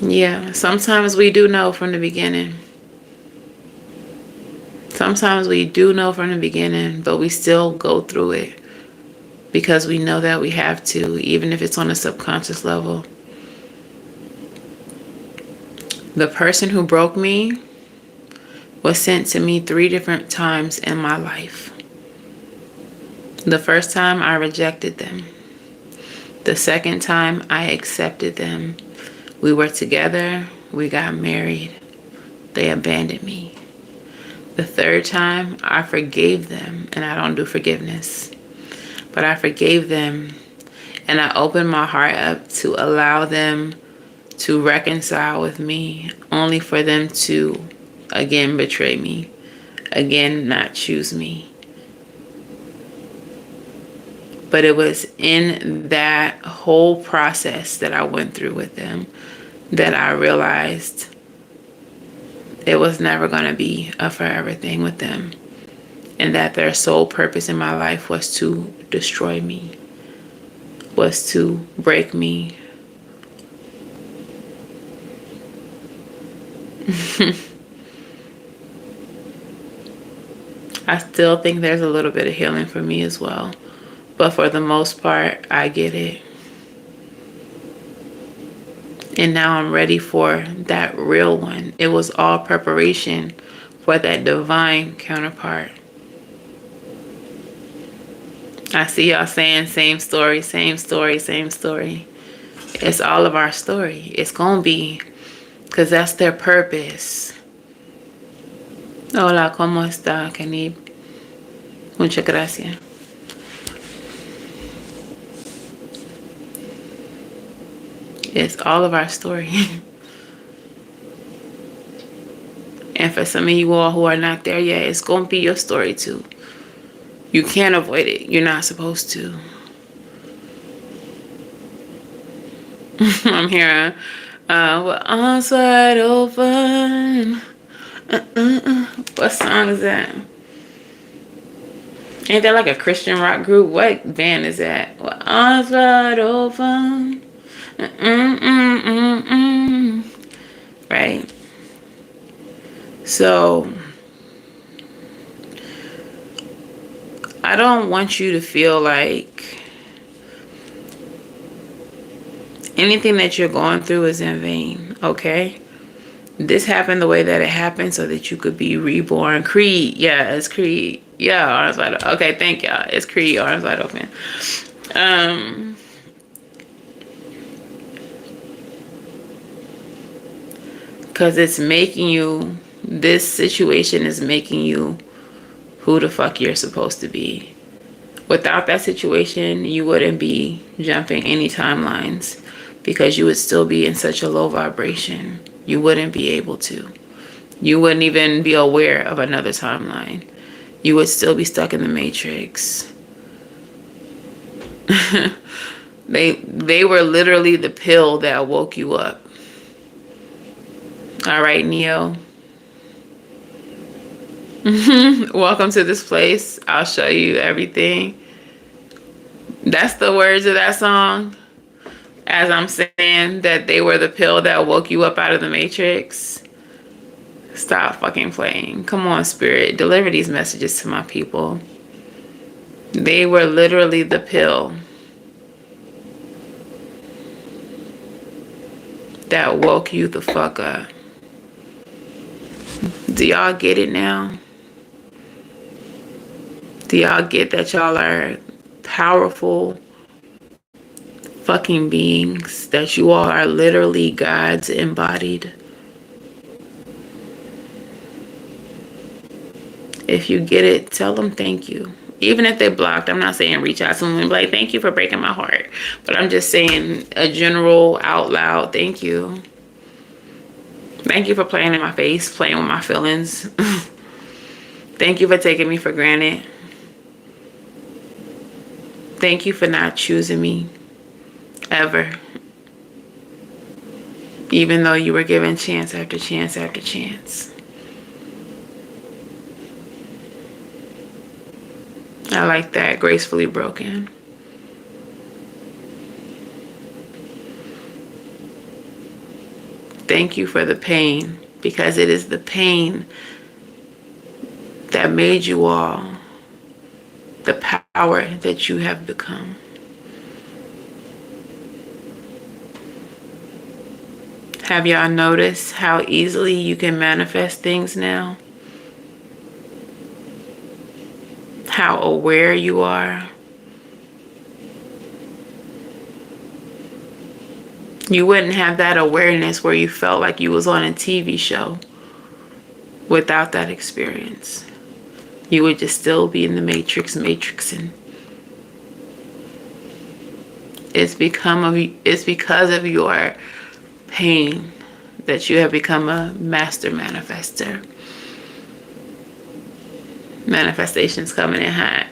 Yeah, sometimes we do know from the beginning. Sometimes we do know from the beginning, but we still go through it because we know that we have to, even if it's on a subconscious level. The person who broke me was sent to me 3 different times in my life. The first time I rejected them. The second time I accepted them. We were together, we got married, they abandoned me. The third time I forgave them, and I don't do forgiveness, but I forgave them, and I opened my heart up to allow them to reconcile with me, only for them to again betray me, again not choose me. But it was in that whole process that I went through with them that I realized it was never going to be a forever thing with them. And that their sole purpose in my life was to destroy me, was to break me. I still think there's a little bit of healing for me as well. But for the most part, I get it. And now I'm ready for that real one. It was all preparation for that divine counterpart. I see y'all saying same story, same story, same story. It's all of our story. It's going to be, because that's their purpose. Hola, ¿cómo está, Canib? Muchas gracias. It's all of our story. And for some of you all who are not there yet, it's going to be your story too. You can't avoid it. You're not supposed to. I'm hearing, with arms wide open. What song is that? Ain't that like a Christian rock group? What band is that? With arms wide open. Right? So, I don't want you to feel like anything that you're going through is in vain, okay? This happened the way that it happened so that you could be reborn. Creed, yeah, it's Creed. Yeah, arms wide open. Okay, thank y'all. It's Creed, arms wide open. Because it's making you, this situation is making you who the fuck you're supposed to be. Without that situation, you wouldn't be jumping any timelines because you would still be in such a low vibration. You wouldn't be able to. You wouldn't even be aware of another timeline. You would still be stuck in the matrix. They were literally the pill that woke you up. All right, Neo. Welcome to this place. I'll show you everything. That's the words of that song. As I'm saying that they were the pill that woke you up out of the matrix. Stop fucking playing. Come on, Spirit. Deliver these messages to my people. They were literally the pill that woke you the fuck up. Do y'all get it now? Do y'all get that y'all are powerful fucking beings? That you all are literally God's embodied? If you get it, tell them thank you. Even if they blocked, I'm not saying reach out to them and be like, thank you for breaking my heart. But I'm just saying a general out loud thank you. Thank you for playing in my face, playing with my feelings. Thank you for taking me for granted. Thank you for not choosing me ever. Even though you were given chance after chance after chance. I like that. Gracefully broken. Thank you for the pain, because it is the pain that made you all the power that you have become. Have y'all noticed how easily you can manifest things now? How aware you are? You wouldn't have that awareness where you felt like you was on a TV show without that experience. You would just still be in the matrixing. It's because of your pain that you have become a master manifester. Manifestations coming in hot.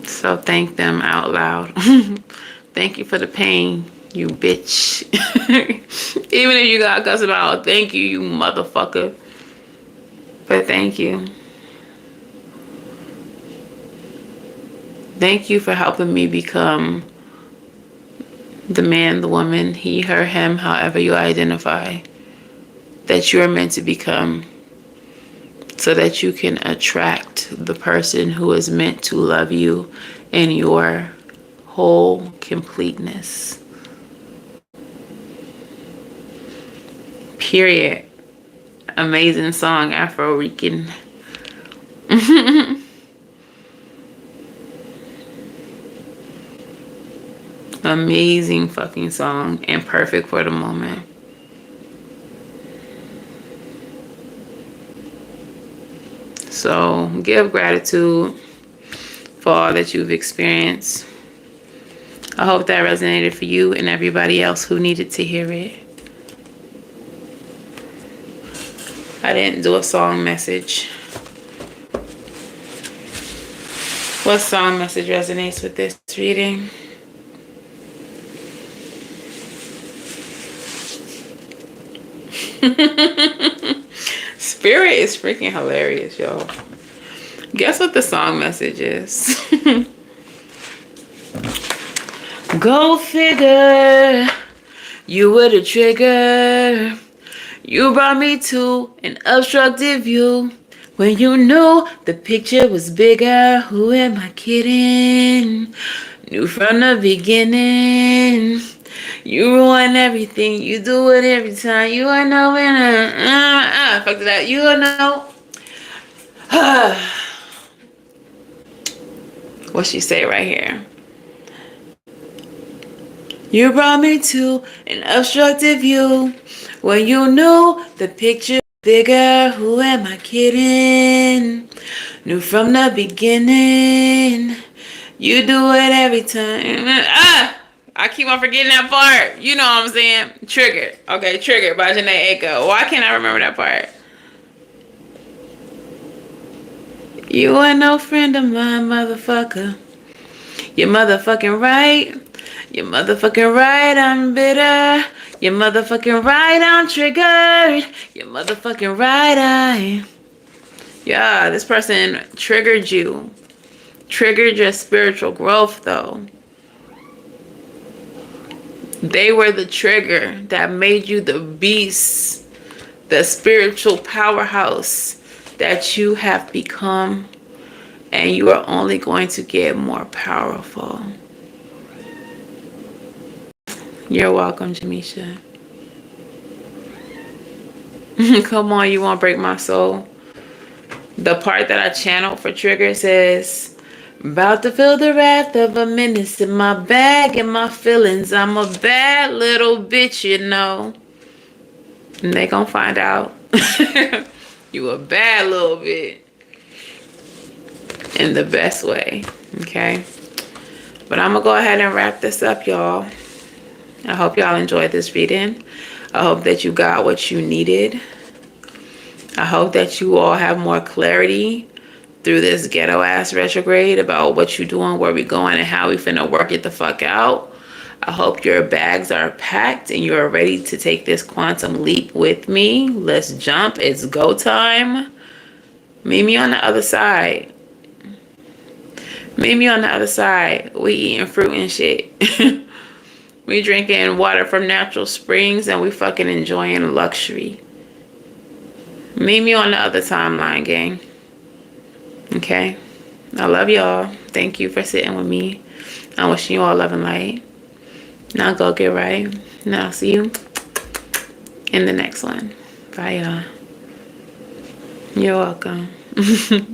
So thank them out loud. Thank you for the pain You bitch. Even if you got cuss about, thank you, you motherfucker. But thank you. Thank you for helping me become the man, the woman, he, her, him, however you identify, that you are meant to become, so that you can attract the person who is meant to love you in your whole completeness. Period. Amazing song, Afro Rican. Amazing fucking song and perfect for the moment. So give gratitude for all that you've experienced. I hope that resonated for you and everybody else who needed to hear it. I didn't do a song message. What song message resonates with this reading? Spirit is freaking hilarious, y'all. Guess what the song message is? Go figure. You were the trigger. You brought me to an obstructive view. When you knew the picture was bigger. Who am I kidding? Knew from the beginning. You ruin everything. You do it every time. You are no winner. Fuck that. You are no. What she say right here? You brought me to an obstructive view. When you knew the picture was bigger. Who am I kidding? Knew from the beginning. You do it every time. I keep on forgetting that part. You know what I'm saying? Triggered. Okay, Triggered by Janae Aiko. Why can't I remember that part? You are no friend of mine, motherfucker. You're motherfucking right. You're motherfucking right, I'm bitter. You're motherfucking right, I'm triggered. You're motherfucking right, Yeah, this person triggered you. Triggered your spiritual growth, though. They were the trigger that made you the beast, the spiritual powerhouse that you have become, and you are only going to get more powerful. You're welcome, Jamisha. Come on, you won't break my soul. The part that I channeled for trigger says, about to feel the wrath of a menace in my bag and my feelings. I'm a bad little bitch, you know. And they gonna find out. You a bad little bit. In the best way. Okay. But I'm gonna go ahead and wrap this up, y'all. I hope y'all enjoyed this reading. I hope that you got what you needed. I hope that you all have more clarity through this ghetto ass retrograde about what you're doing, where we going, and how we finna work it the fuck out. I hope your bags are packed and you're ready to take this quantum leap with me. Let's jump. It's go time. Meet me on the other side. Meet me on the other side. We eating fruit and shit. We drinking water from natural springs and we fucking enjoying luxury. Meet me on the other timeline, gang. Okay? I love y'all. Thank you for sitting with me. I'm wishing you all love and light. Now go get right. Now I'll see you in the next one. Bye, y'all. You're welcome.